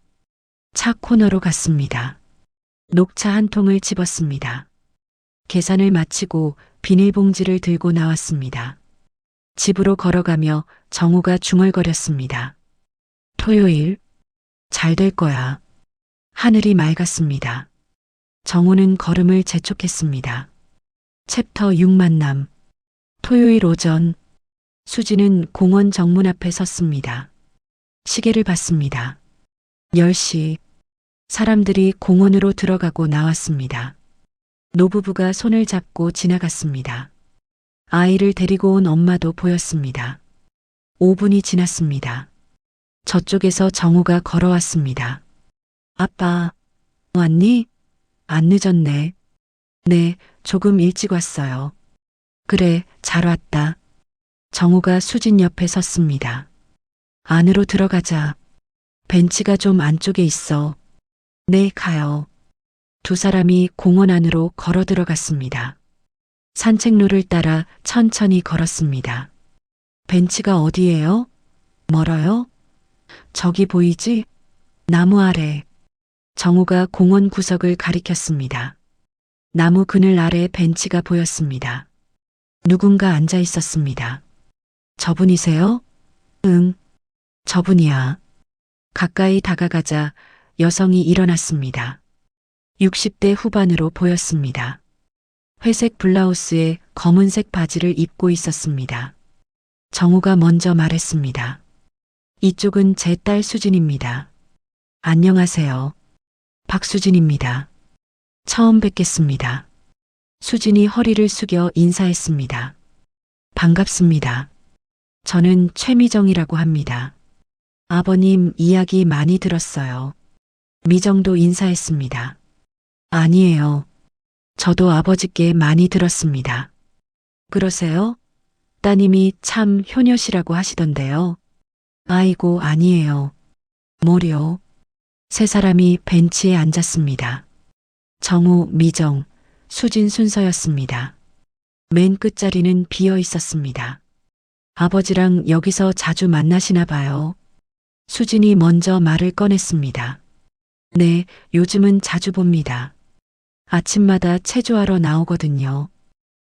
차 코너로 갔습니다. 녹차 한 통을 집었습니다. 계산을 마치고 비닐봉지를 들고 나왔습니다. 집으로 걸어가며 정우가 중얼거렸습니다. 토요일, 잘 될 거야. 하늘이 맑았습니다. 정우는 걸음을 재촉했습니다. 챕터 6 만남. 토요일 오전, 수지는 공원 정문 앞에 섰습니다. 시계를 봤습니다. 10시. 사람들이 공원으로 들어가고 나왔습니다. 노부부가 손을 잡고 지나갔습니다. 아이를 데리고 온 엄마도 보였습니다. 5분이 지났습니다. 저쪽에서 정우가 걸어왔습니다. 아빠, 왔니? 안 늦었네. 네, 조금 일찍 왔어요. 그래, 잘 왔다. 정우가 수진 옆에 섰습니다. 안으로 들어가자. 벤치가 좀 안쪽에 있어. 네, 가요. 두 사람이 공원 안으로 걸어 들어갔습니다. 산책로를 따라 천천히 걸었습니다. 벤치가 어디예요? 멀어요? 저기 보이지? 나무 아래. 정우가 공원 구석을 가리켰습니다. 나무 그늘 아래 벤치가 보였습니다. 누군가 앉아 있었습니다. 저분이세요? 응, 저분이야. 가까이 다가가자 여성이 일어났습니다. 60대 후반으로 보였습니다. 회색 블라우스에 검은색 바지를 입고 있었습니다. 정우가 먼저 말했습니다. 이쪽은 제 딸 수진입니다. 안녕하세요. 박수진입니다. 처음 뵙겠습니다. 수진이 허리를 숙여 인사했습니다. 반갑습니다. 저는 최미정이라고 합니다. 아버님 이야기 많이 들었어요. 미정도 인사했습니다. 아니에요. 저도 아버지께 많이 들었습니다. 그러세요? 따님이 참 효녀시라고 하시던데요. 아이고, 아니에요. 뭐려? 세 사람이 벤치에 앉았습니다. 정우, 미정, 수진 순서였습니다. 맨 끝자리는 비어 있었습니다. 아버지랑 여기서 자주 만나시나 봐요. 수진이 먼저 말을 꺼냈습니다. 네, 요즘은 자주 봅니다. 아침마다 체조하러 나오거든요.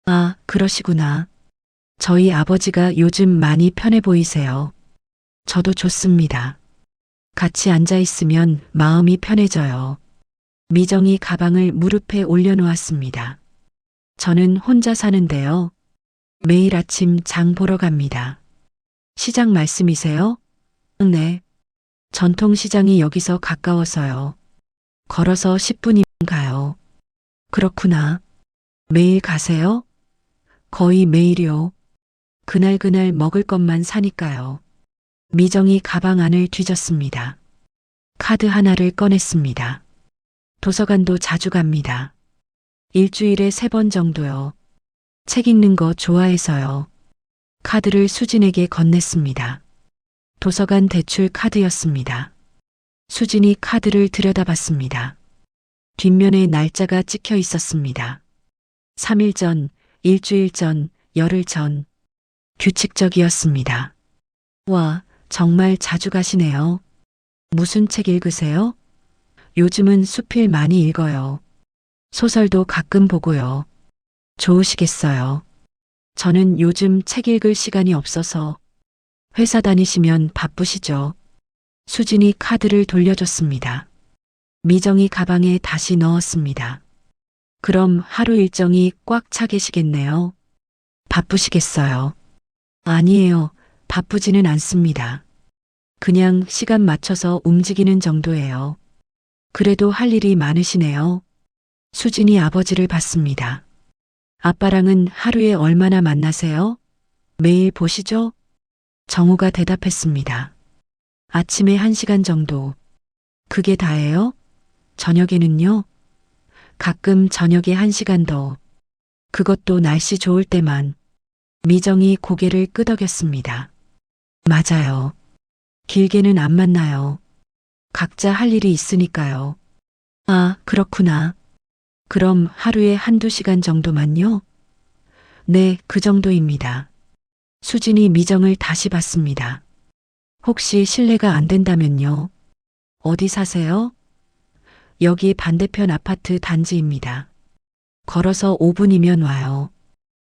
아, 그러시구나. 저희 아버지가 요즘 많이 편해 보이세요. 저도 좋습니다. 같이 앉아 있으면 마음이 편해져요. 미정이 가방을 무릎에 올려놓았습니다. 저는 혼자 사는데요. 매일 아침 장 보러 갑니다. 시장 말씀이세요? 네. 전통시장이 여기서 가까워서요. 걸어서 10분이면 가요. 그렇구나. 매일 가세요? 거의 매일이요. 그날 먹을 것만 사니까요. 미정이 가방 안을 뒤졌습니다. 카드 하나를 꺼냈습니다. 도서관도 자주 갑니다. 일주일에 3번 정도요. 책 읽는 거 좋아해서요. 카드를 수진에게 건넸습니다. 도서관 대출 카드였습니다. 수진이 카드를 들여다봤습니다. 뒷면에 날짜가 찍혀 있었습니다. 3일 전, 일주일 전, 열흘 전. 규칙적이었습니다. 와, 정말 자주 가시네요. 무슨 책 읽으세요? 요즘은 수필 많이 읽어요. 소설도 가끔 보고요. 좋으시겠어요. 저는 요즘 책 읽을 시간이 없어서. 회사 다니시면 바쁘시죠? 수진이 카드를 돌려줬습니다. 미정이 가방에 다시 넣었습니다. 그럼 하루 일정이 꽉 차 계시겠네요. 바쁘시겠어요? 아니에요. 바쁘지는 않습니다. 그냥 시간 맞춰서 움직이는 정도예요. 그래도 할 일이 많으시네요. 수진이 아버지를 봤습니다. 아빠랑은 하루에 얼마나 만나세요? 매일 보시죠? 정우가 대답했습니다. 아침에 1시간 정도. 그게 다예요? 저녁에는요? 가끔 저녁에 1시간 더. 그것도 날씨 좋을 때만. 미정이 고개를 끄덕였습니다. 맞아요. 길게는 안 만나요. 각자 할 일이 있으니까요. 아, 그렇구나. 그럼 하루에 한두 시간 정도만요? 네, 그 정도입니다. 수진이 미정을 다시 봤습니다. 혹시 실례가 안 된다면요. 어디 사세요? 여기 반대편 아파트 단지입니다. 걸어서 5분이면 와요.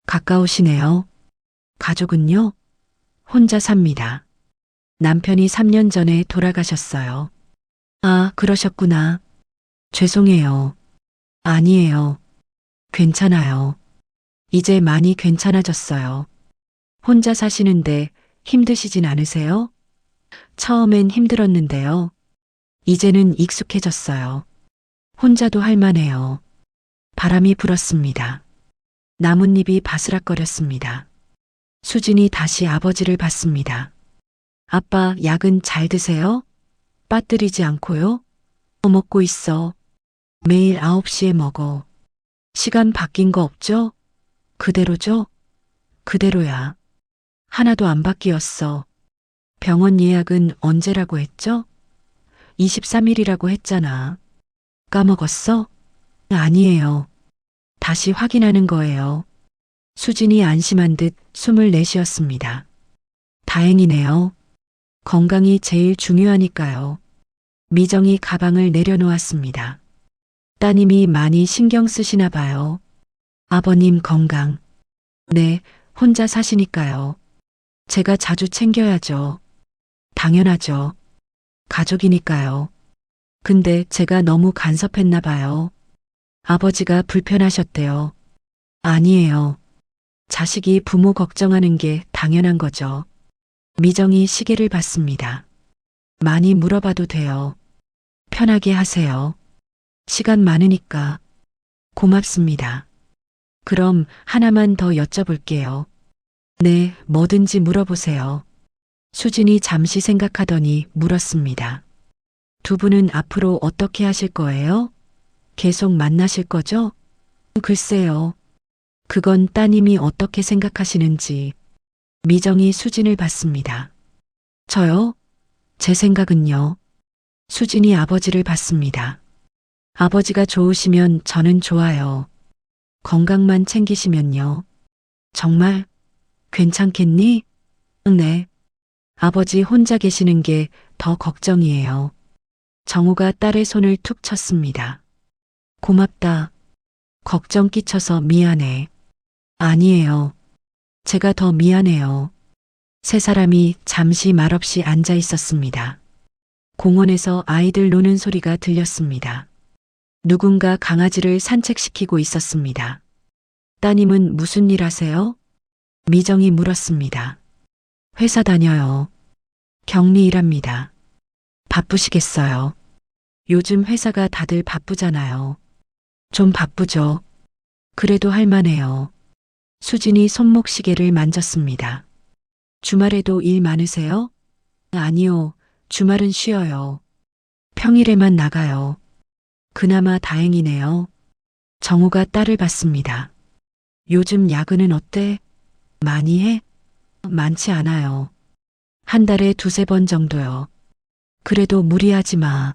가까우시네요. 가족은요? 혼자 삽니다. 남편이 3년 전에 돌아가셨어요. 아, 그러셨구나. 죄송해요. 아니에요. 괜찮아요. 이제 많이 괜찮아졌어요. 혼자 사시는데 힘드시진 않으세요? 처음엔 힘들었는데요. 이제는 익숙해졌어요. 혼자도 할 만해요. 바람이 불었습니다. 나뭇잎이 바스락거렸습니다. 수진이 다시 아버지를 봤습니다. 아빠, 약은 잘 드세요? 빠뜨리지 않고요? 먹고 있어. 매일 9시에 먹어. 시간 바뀐 거 없죠? 그대로죠? 그대로야. 하나도 안 바뀌었어. 병원 예약은 언제라고 했죠? 23일이라고 했잖아. 까먹었어? 아니에요. 다시 확인하는 거예요. 수진이 안심한 듯 숨을 내쉬었습니다. 다행이네요. 건강이 제일 중요하니까요. 미정이 가방을 내려놓았습니다. 따님이 많이 신경 쓰시나 봐요. 아버님 건강. 네, 혼자 사시니까요. 제가 자주 챙겨야죠. 당연하죠. 가족이니까요. 근데 제가 너무 간섭했나 봐요. 아버지가 불편하셨대요. 아니에요. 자식이 부모 걱정하는 게 당연한 거죠. 미정이 시계를 봤습니다. 많이 물어봐도 돼요. 편하게 하세요. 시간 많으니까. 고맙습니다. 그럼 하나만 더 여쭤볼게요. 네, 뭐든지 물어보세요. 수진이 잠시 생각하더니 물었습니다. 두 분은 앞으로 어떻게 하실 거예요? 계속 만나실 거죠? 글쎄요. 그건 따님이 어떻게 생각하시는지. 미정이 수진을 봤습니다. 저요? 제 생각은요. 수진이 아버지를 봤습니다. 아버지가 좋으시면 저는 좋아요. 건강만 챙기시면요. 정말 괜찮겠니? 네. 아버지 혼자 계시는 게 더 걱정이에요. 정우가 딸의 손을 툭 쳤습니다. 고맙다. 걱정 끼쳐서 미안해. 아니에요. 제가 더 미안해요. 세 사람이 잠시 말없이 앉아 있었습니다. 공원에서 아이들 노는 소리가 들렸습니다. 누군가 강아지를 산책시키고 있었습니다. 따님은 무슨 일 하세요? 미정이 물었습니다. 회사 다녀요. 격리 일합니다. 바쁘시겠어요. 요즘 회사가 다들 바쁘잖아요. 좀 바쁘죠. 그래도 할 만해요. 수진이 손목시계를 만졌습니다. 주말에도 일 많으세요? 아니요. 주말은 쉬어요. 평일에만 나가요. 그나마 다행이네요. 정우가 딸을 봤습니다. 요즘 야근은 어때? 많이 해? 많지 않아요. 한 달에 두세 번 정도요. 그래도 무리하지 마.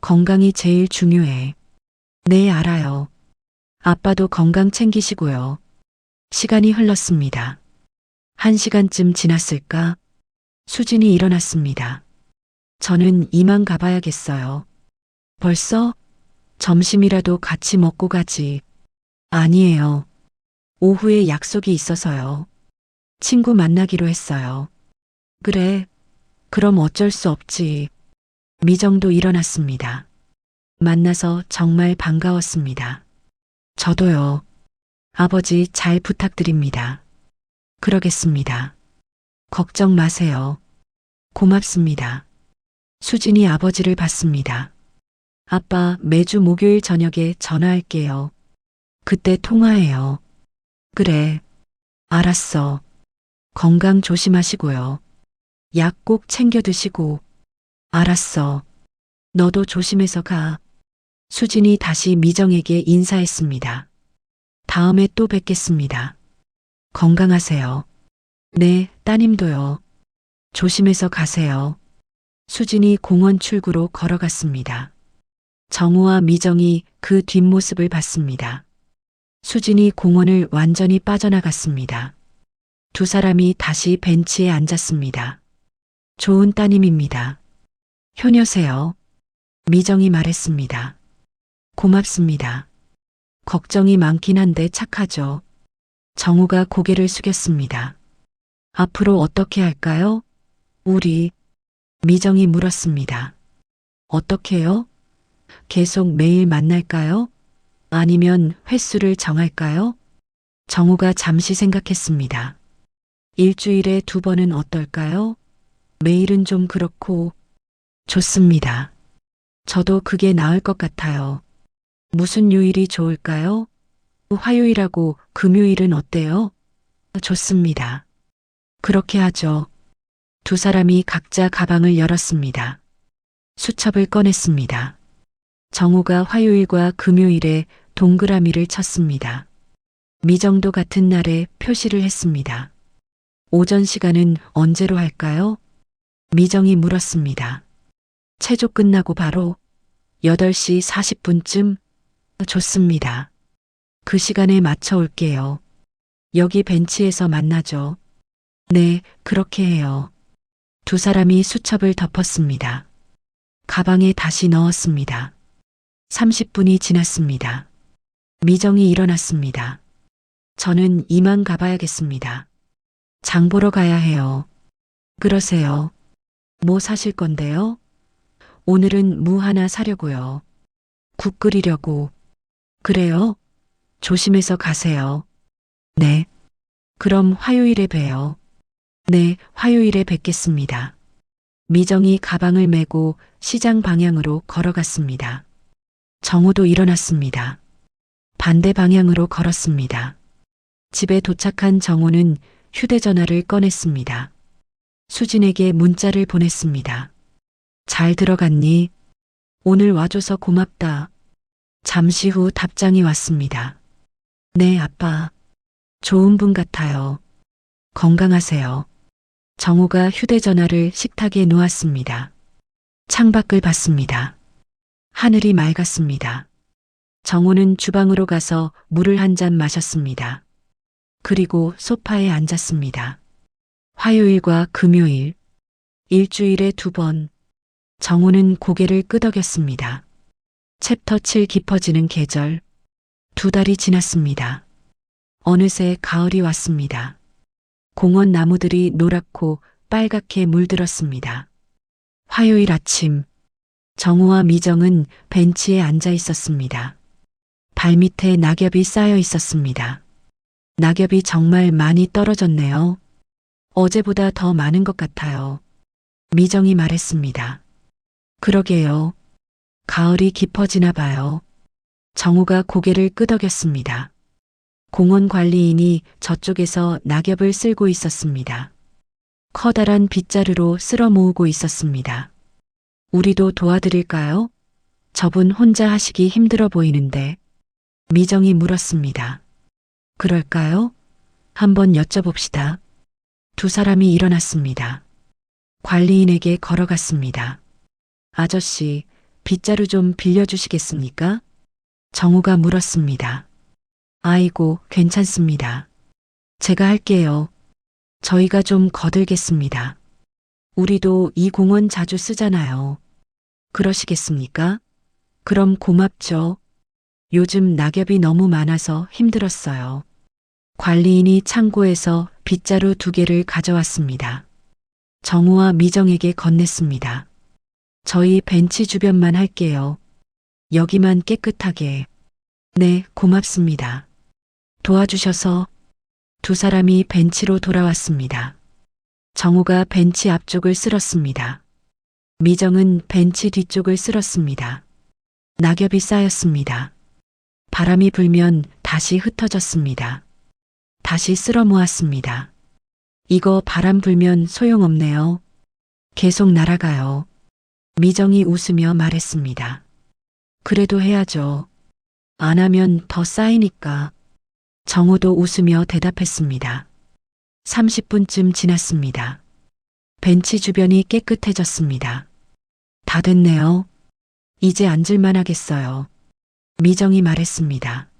건강이 제일 중요해. 네, 알아요. 아빠도 건강 챙기시고요. 시간이 흘렀습니다. 1시간쯤 지났을까? 수진이 일어났습니다. 저는 이만 가봐야겠어요. 벌써? 점심이라도 같이 먹고 가지. 아니에요. 오후에 약속이 있어서요. 친구 만나기로 했어요. 그래. 그럼 어쩔 수 없지. 미정도 일어났습니다. 만나서 정말 반가웠습니다. 저도요. 아버지 잘 부탁드립니다. 그러겠습니다. 걱정 마세요. 고맙습니다. 수진이 아버지를 봤습니다. 아빠, 매주 목요일 저녁에 전화할게요. 그때 통화해요. 그래. 알았어. 건강 조심하시고요. 약 꼭 챙겨 드시고. 알았어. 너도 조심해서 가. 수진이 다시 미정에게 인사했습니다. 다음에 또 뵙겠습니다. 건강하세요. 네, 따님도요. 조심해서 가세요. 수진이 공원 출구로 걸어갔습니다. 정우와 미정이 그 뒷모습을 봤습니다. 수진이 공원을 완전히 빠져나갔습니다. 두 사람이 다시 벤치에 앉았습니다. 좋은 따님입니다. 효녀세요. 미정이 말했습니다. 고맙습니다. 걱정이 많긴 한데 착하죠. 정우가 고개를 숙였습니다. 앞으로 어떻게 할까요? 우리, 미정이 물었습니다. 어떻게요? 계속 매일 만날까요? 아니면 횟수를 정할까요? 정우가 잠시 생각했습니다. 일주일에 2번은 어떨까요? 매일은 좀 그렇고. 좋습니다. 저도 그게 나을 것 같아요. 무슨 요일이 좋을까요? 화요일하고 금요일은 어때요? 좋습니다. 그렇게 하죠. 두 사람이 각자 가방을 열었습니다. 수첩을 꺼냈습니다. 정우가 화요일과 금요일에 동그라미를 쳤습니다. 미정도 같은 날에 표시를 했습니다. 오전 시간은 언제로 할까요? 미정이 물었습니다. 체조 끝나고 바로 8시 40분쯤? 좋습니다. 그 시간에 맞춰 올게요. 여기 벤치에서 만나죠. 네, 그렇게 해요. 두 사람이 수첩을 덮었습니다. 가방에 다시 넣었습니다. 30분이 지났습니다. 미정이 일어났습니다. 저는 이만 가봐야겠습니다. 장 보러 가야 해요. 그러세요. 뭐 사실 건데요? 오늘은 무 하나 사려고요. 국 끓이려고. 그래요? 조심해서 가세요. 네. 그럼 화요일에 봬요. 네, 화요일에 뵙겠습니다. 미정이 가방을 메고 시장 방향으로 걸어갔습니다. 정우도 일어났습니다. 반대 방향으로 걸었습니다. 집에 도착한 정우는 휴대전화를 꺼냈습니다. 수진에게 문자를 보냈습니다. 잘 들어갔니? 오늘 와줘서 고맙다. 잠시 후 답장이 왔습니다. 네, 아빠. 좋은 분 같아요. 건강하세요. 정우가 휴대전화를 식탁에 놓았습니다. 창밖을 봤습니다. 하늘이 맑았습니다. 정우는 주방으로 가서 물을 한 잔 마셨습니다. 그리고 소파에 앉았습니다. 화요일과 금요일, 일주일에 2번. 정우는 고개를 끄덕였습니다. 챕터 7 깊어지는 계절. 2달이 지났습니다. 어느새 가을이 왔습니다. 공원 나무들이 노랗고 빨갛게 물들었습니다. 화요일 아침, 정우와 미정은 벤치에 앉아 있었습니다. 발밑에 낙엽이 쌓여 있었습니다. 낙엽이 정말 많이 떨어졌네요. 어제보다 더 많은 것 같아요. 미정이 말했습니다. 그러게요. 가을이 깊어지나 봐요. 정우가 고개를 끄덕였습니다. 공원 관리인이 저쪽에서 낙엽을 쓸고 있었습니다. 커다란 빗자루로 쓸어 모으고 있었습니다. 우리도 도와드릴까요? 저분 혼자 하시기 힘들어 보이는데. 미정이 물었습니다. 그럴까요? 한번 여쭤봅시다. 두 사람이 일어났습니다. 관리인에게 걸어갔습니다. 아저씨, 빗자루 좀 빌려주시겠습니까? 정우가 물었습니다. 아이고, 괜찮습니다. 제가 할게요. 저희가 좀 거들겠습니다. 우리도 이 공원 자주 쓰잖아요. 그러시겠습니까? 그럼 고맙죠. 요즘 낙엽이 너무 많아서 힘들었어요. 관리인이 창고에서 빗자루 2개를 가져왔습니다. 정우와 미정에게 건넸습니다. 저희 벤치 주변만 할게요. 여기만 깨끗하게. 네, 고맙습니다. 도와주셔서. 두 사람이 벤치로 돌아왔습니다. 정우가 벤치 앞쪽을 쓸었습니다. 미정은 벤치 뒤쪽을 쓸었습니다. 낙엽이 쌓였습니다. 바람이 불면 다시 흩어졌습니다. 다시 쓸어 모았습니다. 이거 바람 불면 소용없네요. 계속 날아가요. 미정이 웃으며 말했습니다. 그래도 해야죠. 안 하면 더 쌓이니까. 정우도 웃으며 대답했습니다. 30분쯤 지났습니다. 벤치 주변이 깨끗해졌습니다. 다 됐네요. 이제 앉을만 하겠어요. 미정이 말했습니다.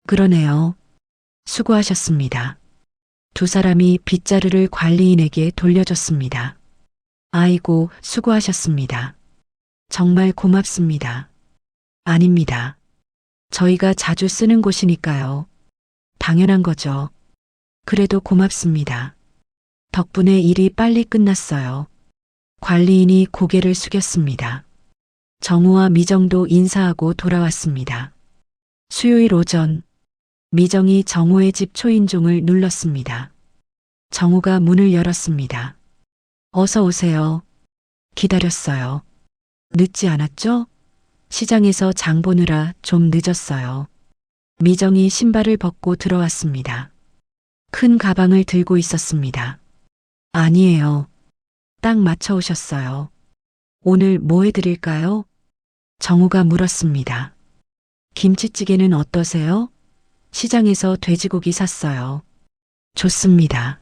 그러네요. 수고하셨습니다. 두 사람이 빗자루를 관리인에게 돌려줬습니다. 아이고, 수고하셨습니다. 정말 고맙습니다. 아닙니다. 저희가 자주 쓰는 곳이니까요. 당연한 거죠. 그래도 고맙습니다. 덕분에 일이 빨리 끝났어요. 관리인이 고개를 숙였습니다. 정우와 미정도 인사하고 돌아왔습니다. 수요일 오전, 미정이 정우의 집 초인종을 눌렀습니다. 정우가 문을 열었습니다. 어서 오세요. 기다렸어요. 늦지 않았죠? 시장에서 장 보느라 좀 늦었어요. 미정이 신발을 벗고 들어왔습니다. 큰 가방을 들고 있었습니다. 아니에요. 딱 맞춰 오셨어요. 오늘 뭐 해드릴까요? 정우가 물었습니다. 김치찌개는 어떠세요? 시장에서 돼지고기 샀어요. 좋습니다.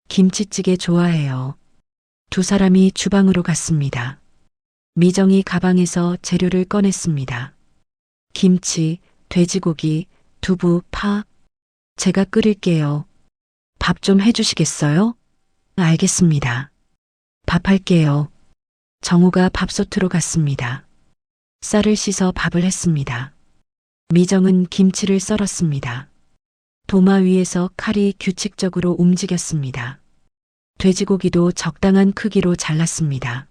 김치찌개 좋아해요. 두 사람이 주방으로 갔습니다. 미정이 가방에서 재료를 꺼냈습니다. 김치, 돼지고기, 두부, 파. 제가 끓일게요. 밥 좀 해주시겠어요? 알겠습니다. 밥 할게요. 정우가 밥솥으로 갔습니다. 쌀을 씻어 밥을 했습니다. 미정은 김치를 썰었습니다. 도마 위에서 칼이 규칙적으로 움직였습니다. 돼지고기도 적당한 크기로 잘랐습니다.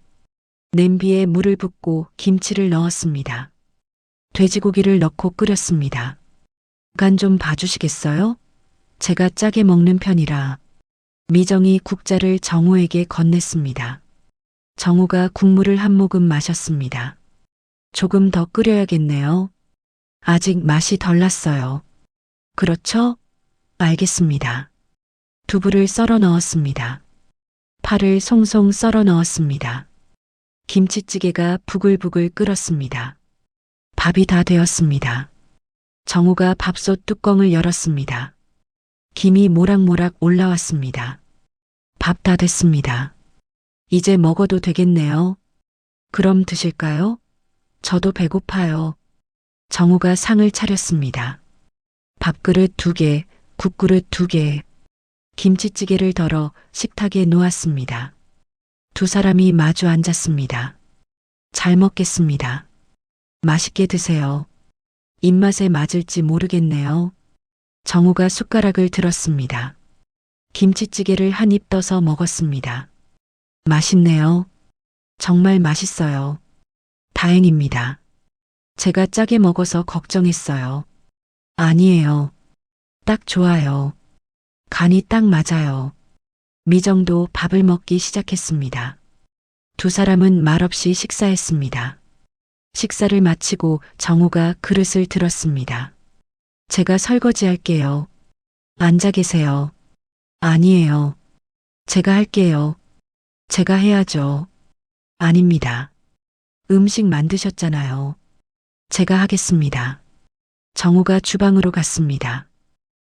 냄비에 물을 붓고 김치를 넣었습니다. 돼지고기를 넣고 끓였습니다. 간 좀 봐주시겠어요? 제가 짜게 먹는 편이라. 미정이 국자를 정우에게 건넸습니다. 정우가 국물을 한 모금 마셨습니다. 조금 더 끓여야겠네요. 아직 맛이 덜 났어요. 그렇죠? 알겠습니다. 두부를 썰어 넣었습니다. 파를 송송 썰어 넣었습니다. 김치찌개가 부글부글 끓었습니다. 밥이 다 되었습니다. 정우가 밥솥 뚜껑을 열었습니다. 김이 모락모락 올라왔습니다. 밥 다 됐습니다. 이제 먹어도 되겠네요. 그럼 드실까요? 저도 배고파요. 정우가 상을 차렸습니다. 밥그릇 2개, 국그릇 2개, 김치찌개를 덜어 식탁에 놓았습니다. 두 사람이 마주 앉았습니다. 잘 먹겠습니다. 맛있게 드세요. 입맛에 맞을지 모르겠네요. 정우가 숟가락을 들었습니다. 김치찌개를 한 입 떠서 먹었습니다. 맛있네요. 정말 맛있어요. 다행입니다. 제가 짜게 먹어서 걱정했어요. 아니에요. 딱 좋아요. 간이 딱 맞아요. 미정도 밥을 먹기 시작했습니다. 두 사람은 말없이 식사했습니다. 식사를 마치고 정우가 그릇을 들었습니다. 제가 설거지할게요. 앉아 계세요. 아니에요. 제가 할게요. 제가 해야죠. 아닙니다. 음식 만드셨잖아요. 제가 하겠습니다. 정우가 주방으로 갔습니다.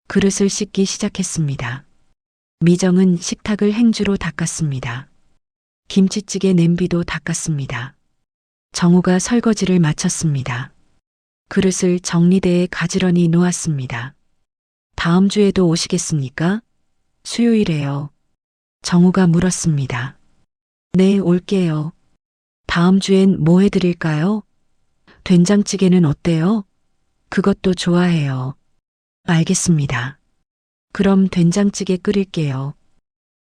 그릇을 씻기 시작했습니다. 미정은 식탁을 행주로 닦았습니다. 김치찌개 냄비도 닦았습니다. 정우가 설거지를 마쳤습니다. 그릇을 정리대에 가지런히 놓았습니다. 다음 주에도 오시겠습니까? 수요일에요. 정우가 물었습니다. 네, 올게요. 다음 주엔 뭐 해드릴까요? 된장찌개는 어때요? 그것도 좋아해요. 알겠습니다. 그럼 된장찌개 끓일게요.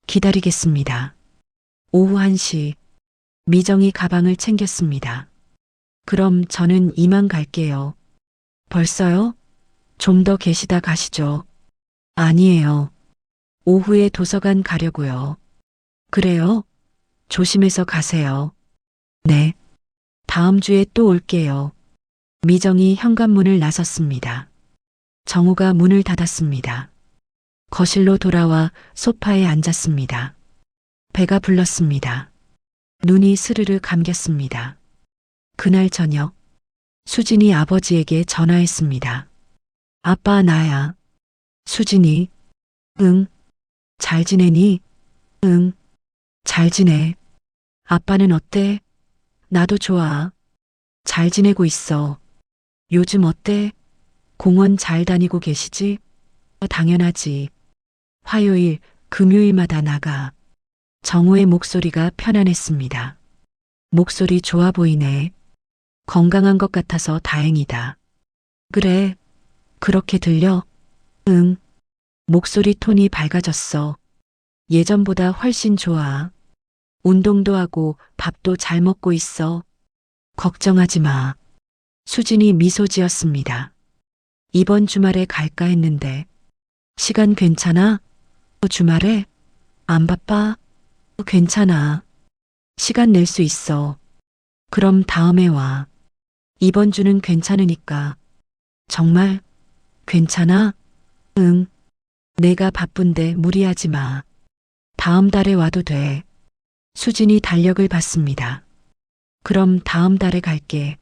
기다리겠습니다. 오후 1시, 미정이 가방을 챙겼습니다. 그럼 저는 이만 갈게요. 벌써요? 좀 더 계시다 가시죠. 아니에요. 오후에 도서관 가려고요. 그래요? 조심해서 가세요. 네. 다음 주에 또 올게요. 미정이 현관문을 나섰습니다. 정우가 문을 닫았습니다. 거실로 돌아와 소파에 앉았습니다. 배가 불렀습니다. 눈이 스르르 감겼습니다. 그날 저녁, 수진이 아버지에게 전화했습니다. 아빠, 나야. 수진이, 응. 잘 지내니? 응. 잘 지내. 아빠는 어때? 나도 좋아. 잘 지내고 있어. 요즘 어때? 공원 잘 다니고 계시지? 당연하지. 화요일, 금요일마다 나가. 정호의 목소리가 편안했습니다. 목소리 좋아 보이네. 건강한 것 같아서 다행이다. 그래, 그렇게 들려? 응. 목소리 톤이 밝아졌어. 예전보다 훨씬 좋아. 운동도 하고 밥도 잘 먹고 있어. 걱정하지 마. 수진이 미소 지었습니다. 이번 주말에 갈까 했는데. 시간 괜찮아? 주말에? 안 바빠? 괜찮아. 시간 낼 수 있어. 그럼 다음에 와. 이번 주는 괜찮으니까. 정말? 괜찮아? 응. 내가 바쁜데 무리하지 마. 다음 달에 와도 돼. 수진이 달력을 봤습니다. 그럼 다음 달에 갈게.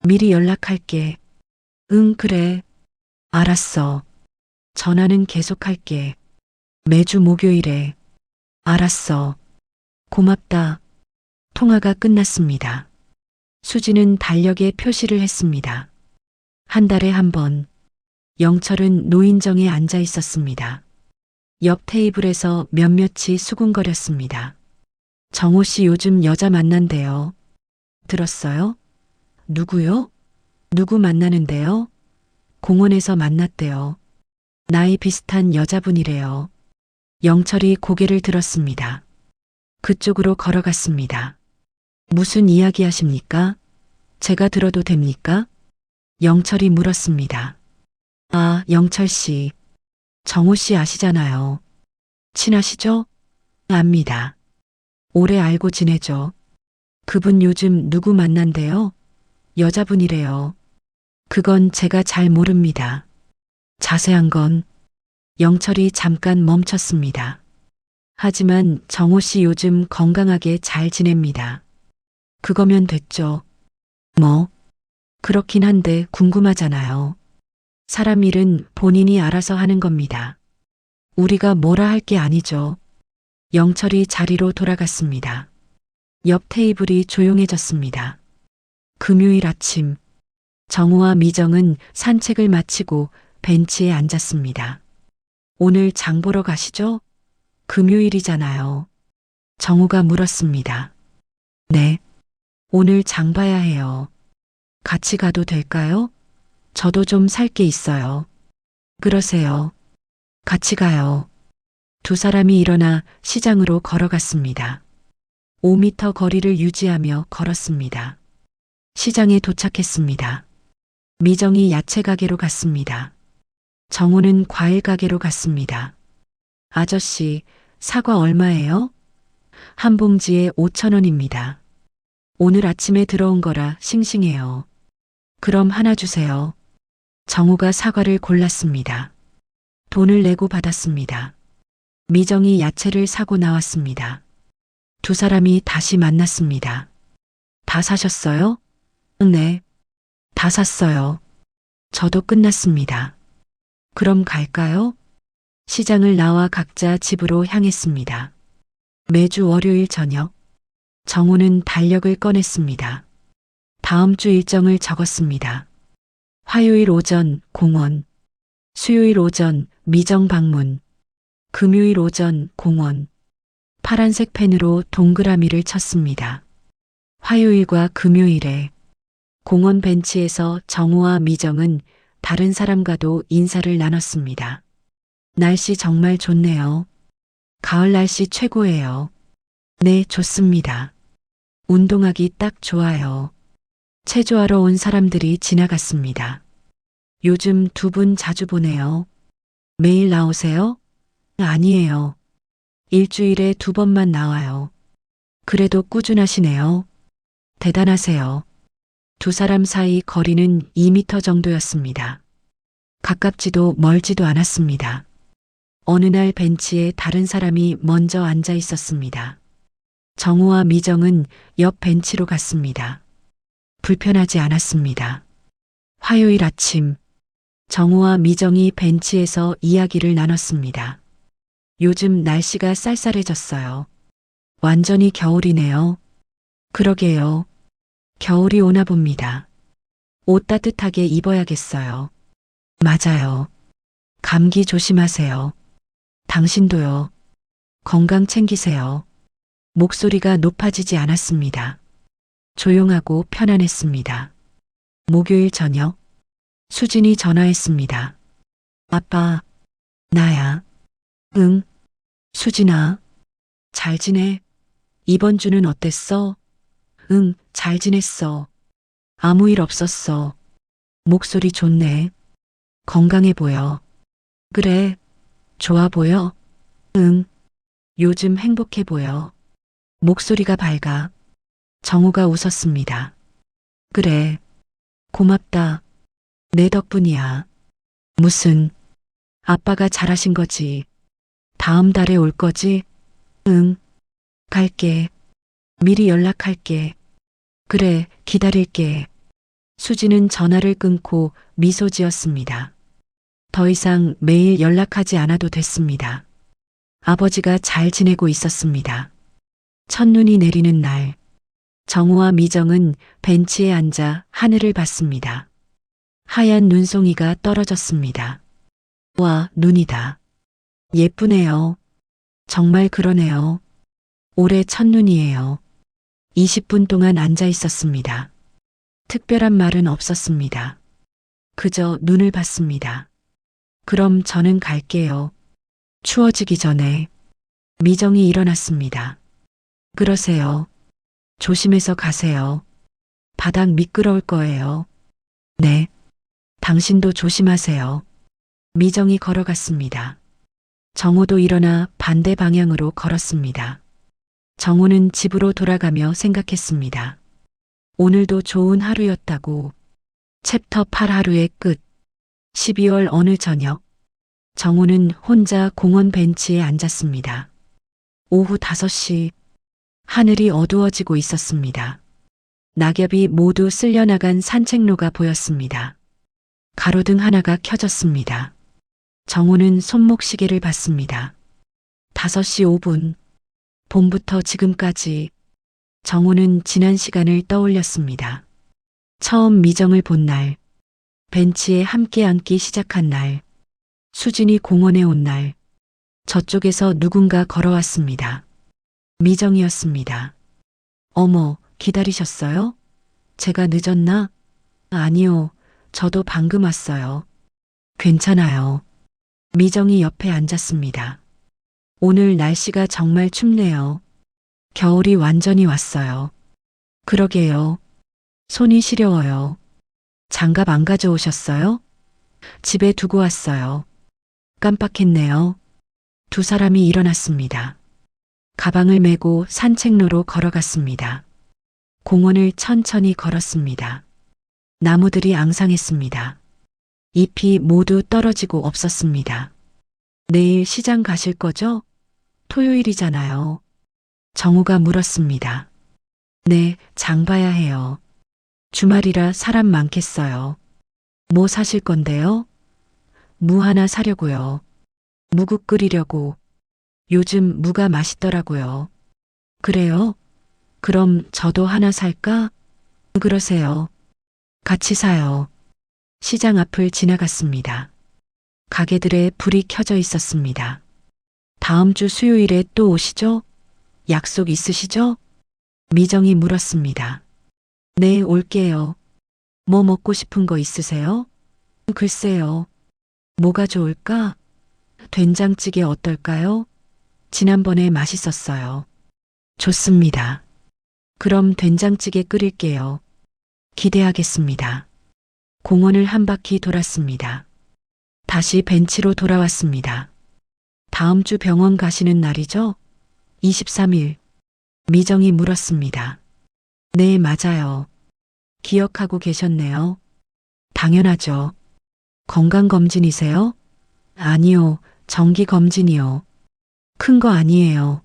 미리 연락할게. 응, 그래. 알았어. 전화는 계속할게. 매주 목요일에. 알았어. 고맙다. 통화가 끝났습니다. 수지는 달력에 표시를 했습니다. 한 달에 한 번. 영철은 노인정에 앉아 있었습니다. 옆 테이블에서 몇몇이 수군거렸습니다. 정호 씨 요즘 여자 만난대요. 들었어요? 누구요? 누구 만나는데요? 공원에서 만났대요. 나이 비슷한 여자분이래요. 영철이 고개를 들었습니다. 그쪽으로 걸어갔습니다. 무슨 이야기 하십니까? 제가 들어도 됩니까? 영철이 물었습니다. 아, 영철 씨. 정호 씨 아시잖아요. 친하시죠? 압니다. 오래 알고 지내죠. 그분 요즘 누구 만난대요? 여자분이래요. 그건 제가 잘 모릅니다. 자세한 건 영철이 잠깐 멈췄습니다. 하지만 정호 씨 요즘 건강하게 잘 지냅니다. 그거면 됐죠. 뭐? 그렇긴 한데 궁금하잖아요. 사람 일은 본인이 알아서 하는 겁니다. 우리가 뭐라 할 게 아니죠. 영철이 자리로 돌아갔습니다. 옆 테이블이 조용해졌습니다. 금요일 아침, 정우와 미정은 산책을 마치고 벤치에 앉았습니다. 오늘 장 보러 가시죠? 금요일이잖아요. 정우가 물었습니다. 네. 오늘 장 봐야 해요. 같이 가도 될까요? 저도 좀 살 게 있어요. 그러세요. 같이 가요. 두 사람이 일어나 시장으로 걸어갔습니다. 5m 거리를 유지하며 걸었습니다. 시장에 도착했습니다. 미정이 야채 가게로 갔습니다. 정우는 과일 가게로 갔습니다. 아저씨, 사과 얼마예요? 한 봉지에 5,000원입니다. 오늘 아침에 들어온 거라 싱싱해요. 그럼 하나 주세요. 정우가 사과를 골랐습니다. 돈을 내고 받았습니다. 미정이 야채를 사고 나왔습니다. 두 사람이 다시 만났습니다. 다 사셨어요? 네. 다 샀어요. 저도 끝났습니다. 그럼 갈까요? 시장을 나와 각자 집으로 향했습니다. 매주 월요일 저녁, 정우는 달력을 꺼냈습니다. 다음 주 일정을 적었습니다. 화요일 오전 공원, 수요일 오전 미정 방문, 금요일 오전 공원. 파란색 펜으로 동그라미를 쳤습니다. 화요일과 금요일에 공원 벤치에서 정우와 미정은 다른 사람과도 인사를 나눴습니다. 날씨 정말 좋네요. 가을 날씨 최고예요. 네, 좋습니다. 운동하기 딱 좋아요. 체조하러 온 사람들이 지나갔습니다. 요즘 두 분 자주 보네요. 매일 나오세요? 아니에요. 일주일에 2번만 나와요. 그래도 꾸준하시네요. 대단하세요. 두 사람 사이 거리는 2m 정도였습니다. 가깝지도 멀지도 않았습니다. 어느 날 벤치에 다른 사람이 먼저 앉아 있었습니다. 정우와 미정은 옆 벤치로 갔습니다. 불편하지 않았습니다. 화요일 아침, 정우와 미정이 벤치에서 이야기를 나눴습니다. 요즘 날씨가 쌀쌀해졌어요. 완전히 겨울이네요. 그러게요. 겨울이 오나 봅니다. 옷 따뜻하게 입어야겠어요. 맞아요. 감기 조심하세요. 당신도요. 건강 챙기세요. 목소리가 높아지지 않았습니다. 조용하고 편안했습니다. 목요일 저녁, 수진이 전화했습니다. 아빠, 나야. 응, 수진아. 잘 지내? 이번 주는 어땠어? 응, 잘 지냈어. 아무 일 없었어. 목소리 좋네. 건강해 보여. 그래, 좋아 보여? 응, 요즘 행복해 보여. 목소리가 밝아. 정우가 웃었습니다. 그래, 고맙다. 내 덕분이야. 무슨, 아빠가 잘하신 거지. 다음 달에 올 거지? 응, 갈게. 미리 연락할게. 그래, 기다릴게. 수지는 전화를 끊고 미소 지었습니다. 더 이상 매일 연락하지 않아도 됐습니다. 아버지가 잘 지내고 있었습니다. 첫눈이 내리는 날, 정우와 미정은 벤치에 앉아 하늘을 봤습니다. 하얀 눈송이가 떨어졌습니다. 와, 눈이다. 예쁘네요. 정말 그러네요. 올해 첫눈이에요. 20분 동안 앉아 있었습니다. 특별한 말은 없었습니다. 그저 눈을 봤습니다. 그럼 저는 갈게요. 추워지기 전에. 미정이 일어났습니다. 그러세요. 조심해서 가세요. 바닥 미끄러울 거예요. 네. 당신도 조심하세요. 미정이 걸어갔습니다. 정우도 일어나 반대 방향으로 걸었습니다. 정우는 집으로 돌아가며 생각했습니다. 오늘도 좋은 하루였다고. 챕터 8 하루의 끝. 12월 어느 저녁. 정우는 혼자 공원 벤치에 앉았습니다. 오후 5시. 하늘이 어두워지고 있었습니다. 낙엽이 모두 쓸려나간 산책로가 보였습니다. 가로등 하나가 켜졌습니다. 정우는 손목시계를 봤습니다. 5시 5분. 봄부터 지금까지. 정우는 지난 시간을 떠올렸습니다. 처음 미정을 본 날, 벤치에 함께 앉기 시작한 날, 수진이 공원에 온 날, 저쪽에서 누군가 걸어왔습니다. 미정이었습니다. 어머, 기다리셨어요? 제가 늦었나? 아니요, 저도 방금 왔어요. 괜찮아요. 미정이 옆에 앉았습니다. 오늘 날씨가 정말 춥네요. 겨울이 완전히 왔어요. 그러게요. 손이 시려워요. 장갑 안 가져오셨어요? 집에 두고 왔어요. 깜빡했네요. 두 사람이 일어났습니다. 가방을 메고 산책로로 걸어갔습니다. 공원을 천천히 걸었습니다. 나무들이 앙상했습니다. 잎이 모두 떨어지고 없었습니다. 내일 시장 가실 거죠? 토요일이잖아요. 정우가 물었습니다. 네, 장 봐야 해요. 주말이라 사람 많겠어요. 뭐 사실 건데요? 무 하나 사려고요. 무국 끓이려고. 요즘 무가 맛있더라고요. 그래요? 그럼 저도 하나 살까? 그러세요. 같이 사요. 시장 앞을 지나갔습니다. 가게들에 불이 켜져 있었습니다. 다음 주 수요일에 또 오시죠? 약속 있으시죠? 미정이 물었습니다. 네, 올게요. 뭐 먹고 싶은 거 있으세요? 글쎄요. 뭐가 좋을까? 된장찌개 어떨까요? 지난번에 맛있었어요. 좋습니다. 그럼 된장찌개 끓일게요. 기대하겠습니다. 공원을 한 바퀴 돌았습니다. 다시 벤치로 돌아왔습니다. 다음 주 병원 가시는 날이죠? 23일. 미정이 물었습니다. 네, 맞아요. 기억하고 계셨네요. 당연하죠. 건강검진이세요? 아니요, 정기검진이요. 큰 거 아니에요.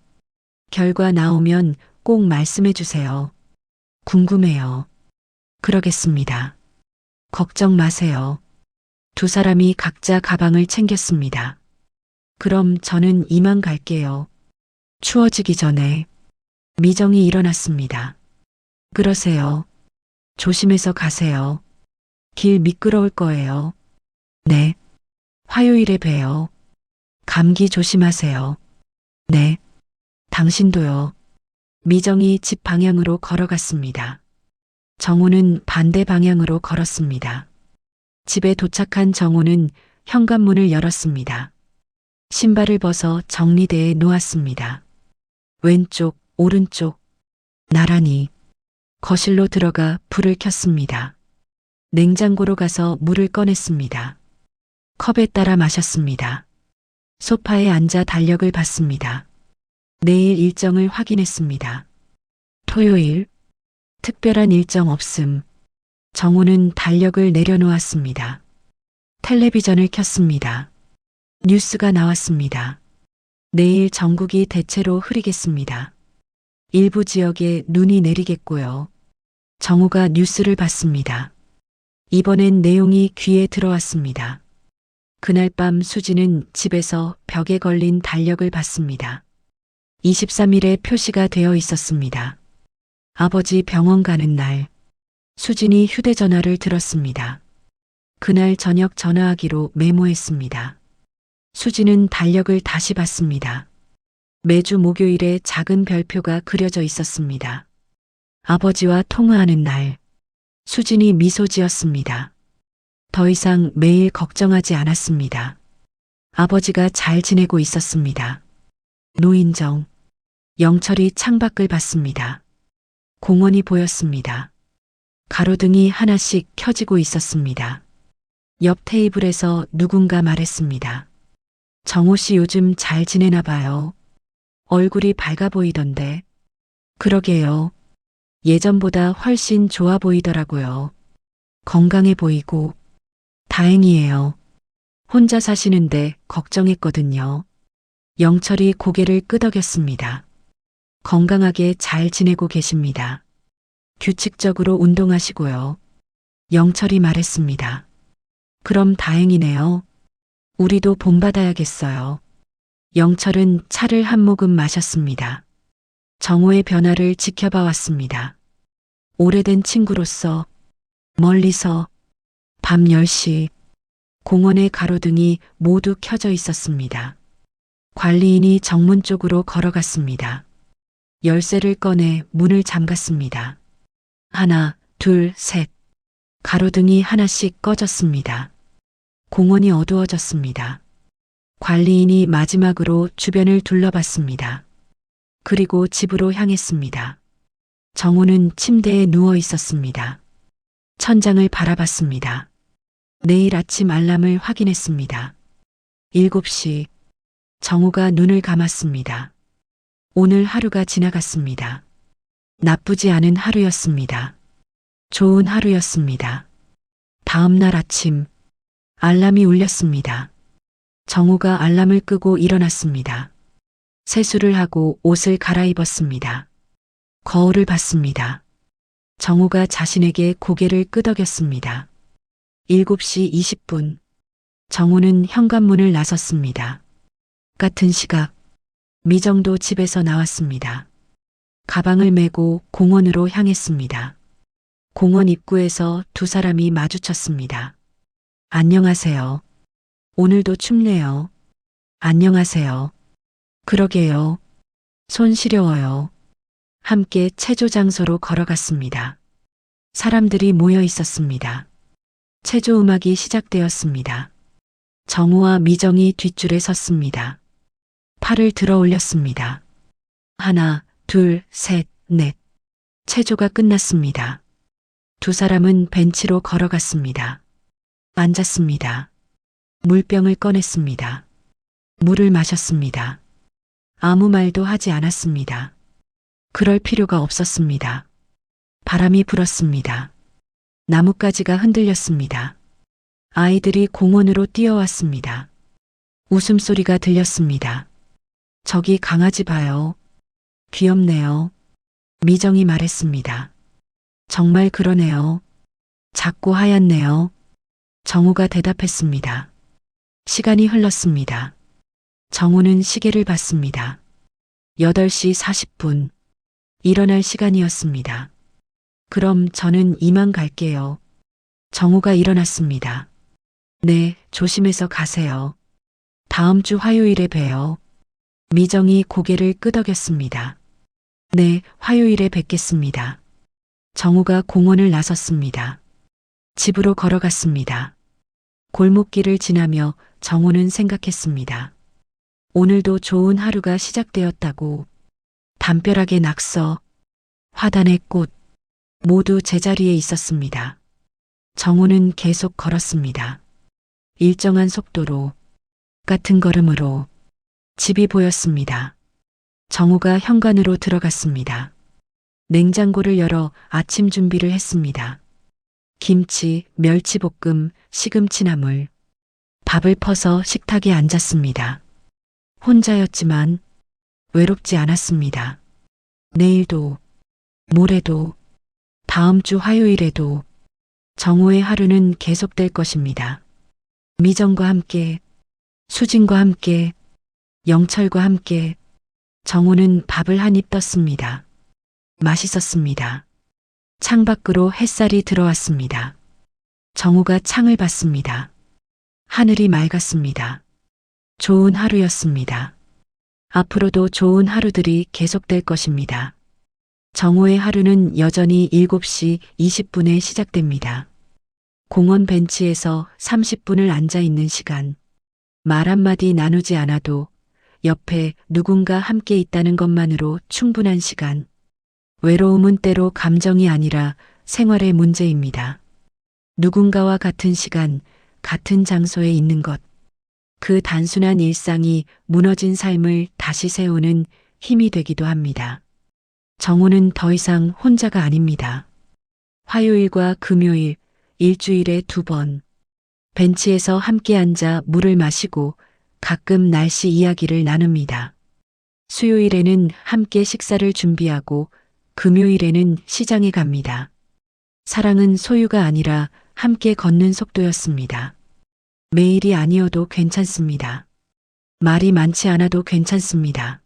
결과 나오면 꼭 말씀해 주세요. 궁금해요. 그러겠습니다. 걱정 마세요. 두 사람이 각자 가방을 챙겼습니다. 그럼 저는 이만 갈게요. 추워지기 전에. 미정이 일어났습니다. 그러세요. 조심해서 가세요. 길 미끄러울 거예요. 네. 화요일에 봬요. 감기 조심하세요. 네. 당신도요. 미정이 집 방향으로 걸어갔습니다. 정우는 반대 방향으로 걸었습니다. 집에 도착한 정우는 현관문을 열었습니다. 신발을 벗어 정리대에 놓았습니다. 왼쪽, 오른쪽, 나란히 거실로 들어가 불을 켰습니다. 냉장고로 가서 물을 꺼냈습니다. 컵에 따라 마셨습니다. 소파에 앉아 달력을 봤습니다. 내일 일정을 확인했습니다. 토요일, 특별한 일정 없음. 정우는 달력을 내려놓았습니다. 텔레비전을 켰습니다. 뉴스가 나왔습니다. 내일 전국이 대체로 흐리겠습니다. 일부 지역에 눈이 내리겠고요. 정우가 뉴스를 봤습니다. 이번엔 내용이 귀에 들어왔습니다. 그날 밤 수지는 집에서 벽에 걸린 달력을 봤습니다. 23일에 표시가 되어 있었습니다. 아버지 병원 가는 날, 수진이 휴대전화를 들었습니다. 그날 저녁 전화하기로 메모했습니다. 수진은 달력을 다시 봤습니다. 매주 목요일에 작은 별표가 그려져 있었습니다. 아버지와 통화하는 날, 수진이 미소 지었습니다. 더 이상 매일 걱정하지 않았습니다. 아버지가 잘 지내고 있었습니다. 노인정, 영철이 창밖을 봤습니다. 공원이 보였습니다. 가로등이 하나씩 켜지고 있었습니다. 옆 테이블에서 누군가 말했습니다. 정호 씨 요즘 잘 지내나 봐요. 얼굴이 밝아 보이던데. 그러게요. 예전보다 훨씬 좋아 보이더라고요. 건강해 보이고. 다행이에요. 혼자 사시는데 걱정했거든요. 영철이 고개를 끄덕였습니다. 건강하게 잘 지내고 계십니다. 규칙적으로 운동하시고요. 영철이 말했습니다. 그럼 다행이네요. 우리도 본받아야겠어요. 영철은 차를 한 모금 마셨습니다. 정호의 변화를 지켜봐 왔습니다. 오래된 친구로서 멀리서 밤 10시 공원의 가로등이 모두 켜져 있었습니다. 관리인이 정문 쪽으로 걸어갔습니다. 열쇠를 꺼내 문을 잠갔습니다. 하나, 둘, 셋. 가로등이 하나씩 꺼졌습니다. 공원이 어두워졌습니다. 관리인이 마지막으로 주변을 둘러봤습니다. 그리고 집으로 향했습니다. 정우는 침대에 누워 있었습니다. 천장을 바라봤습니다. 내일 아침 알람을 확인했습니다. 7시. 정우가 눈을 감았습니다. 오늘 하루가 지나갔습니다. 나쁘지 않은 하루였습니다. 좋은 하루였습니다. 다음 날 아침 알람이 울렸습니다. 정우가 알람을 끄고 일어났습니다. 세수를 하고 옷을 갈아입었습니다. 거울을 봤습니다. 정우가 자신에게 고개를 끄덕였습니다. 7시 20분. 정우는 현관문을 나섰습니다. 같은 시각 미정도 집에서 나왔습니다. 가방을 메고 공원으로 향했습니다. 공원 입구에서 두 사람이 마주쳤습니다. 안녕하세요. 오늘도 춥네요. 안녕하세요. 그러게요. 손 시려워요. 함께 체조 장소로 걸어갔습니다. 사람들이 모여 있었습니다. 체조 음악이 시작되었습니다. 정우와 미정이 뒷줄에 섰습니다. 팔을 들어 올렸습니다. 하나, 둘, 셋, 넷. 체조가 끝났습니다. 두 사람은 벤치로 걸어갔습니다. 앉았습니다. 물병을 꺼냈습니다. 물을 마셨습니다. 아무 말도 하지 않았습니다. 그럴 필요가 없었습니다. 바람이 불었습니다. 나뭇가지가 흔들렸습니다. 아이들이 공원으로 뛰어왔습니다. 웃음소리가 들렸습니다. 저기 강아지 봐요. 귀엽네요. 미정이 말했습니다. 정말 그러네요. 작고 하얗네요. 정우가 대답했습니다. 시간이 흘렀습니다. 정우는 시계를 봤습니다. 8시 40분. 일어날 시간이었습니다. 그럼 저는 이만 갈게요. 정우가 일어났습니다. 네, 조심해서 가세요. 다음 주 화요일에 봬요. 미정이 고개를 끄덕였습니다. 네, 화요일에 뵙겠습니다. 정우가 공원을 나섰습니다. 집으로 걸어갔습니다. 골목길을 지나며 정우는 생각했습니다. 오늘도 좋은 하루가 시작되었다고. 담벼락의 낙서, 화단의 꽃, 모두 제자리에 있었습니다. 정우는 계속 걸었습니다. 일정한 속도로, 같은 걸음으로 집이 보였습니다. 정우가 현관으로 들어갔습니다. 냉장고를 열어 아침 준비를 했습니다. 김치, 멸치볶음, 시금치나물, 밥을 퍼서 식탁에 앉았습니다. 혼자였지만 외롭지 않았습니다. 내일도, 모레도, 다음 주 화요일에도 정우의 하루는 계속될 것입니다. 미정과 함께, 수진과 함께, 영철과 함께 정우는 밥을 한 입 떴습니다. 맛있었습니다. 창밖으로 햇살이 들어왔습니다. 정우가 창을 봤습니다. 하늘이 맑았습니다. 좋은 하루였습니다. 앞으로도 좋은 하루들이 계속될 것입니다. 정우의 하루는 여전히 7시 20분에 시작됩니다. 공원 벤치에서 30분을 앉아 있는 시간. 말 한마디 나누지 않아도 옆에 누군가 함께 있다는 것만으로 충분한 시간. 외로움은 때로 감정이 아니라 생활의 문제입니다. 누군가와 같은 시간, 같은 장소에 있는 것. 그 단순한 일상이 무너진 삶을 다시 세우는 힘이 되기도 합니다. 정우는 더 이상 혼자가 아닙니다. 화요일과 금요일, 일주일에 2번. 벤치에서 함께 앉아 물을 마시고 가끔 날씨 이야기를 나눕니다. 수요일에는 함께 식사를 준비하고 금요일에는 시장에 갑니다. 사랑은 소유가 아니라 함께 걷는 속도였습니다. 매일이 아니어도 괜찮습니다. 말이 많지 않아도 괜찮습니다.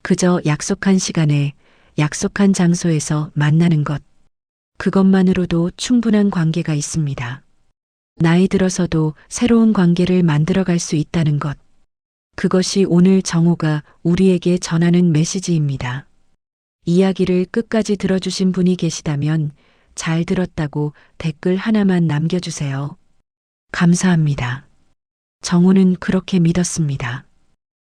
그저 약속한 시간에 약속한 장소에서 만나는 것. 그것만으로도 충분한 관계가 있습니다. 나이 들어서도 새로운 관계를 만들어갈 수 있다는 것. 그것이 오늘 정우가 우리에게 전하는 메시지입니다. 이야기를 끝까지 들어주신 분이 계시다면 잘 들었다고 댓글 하나만 남겨주세요. 감사합니다. 정우는 그렇게 믿었습니다.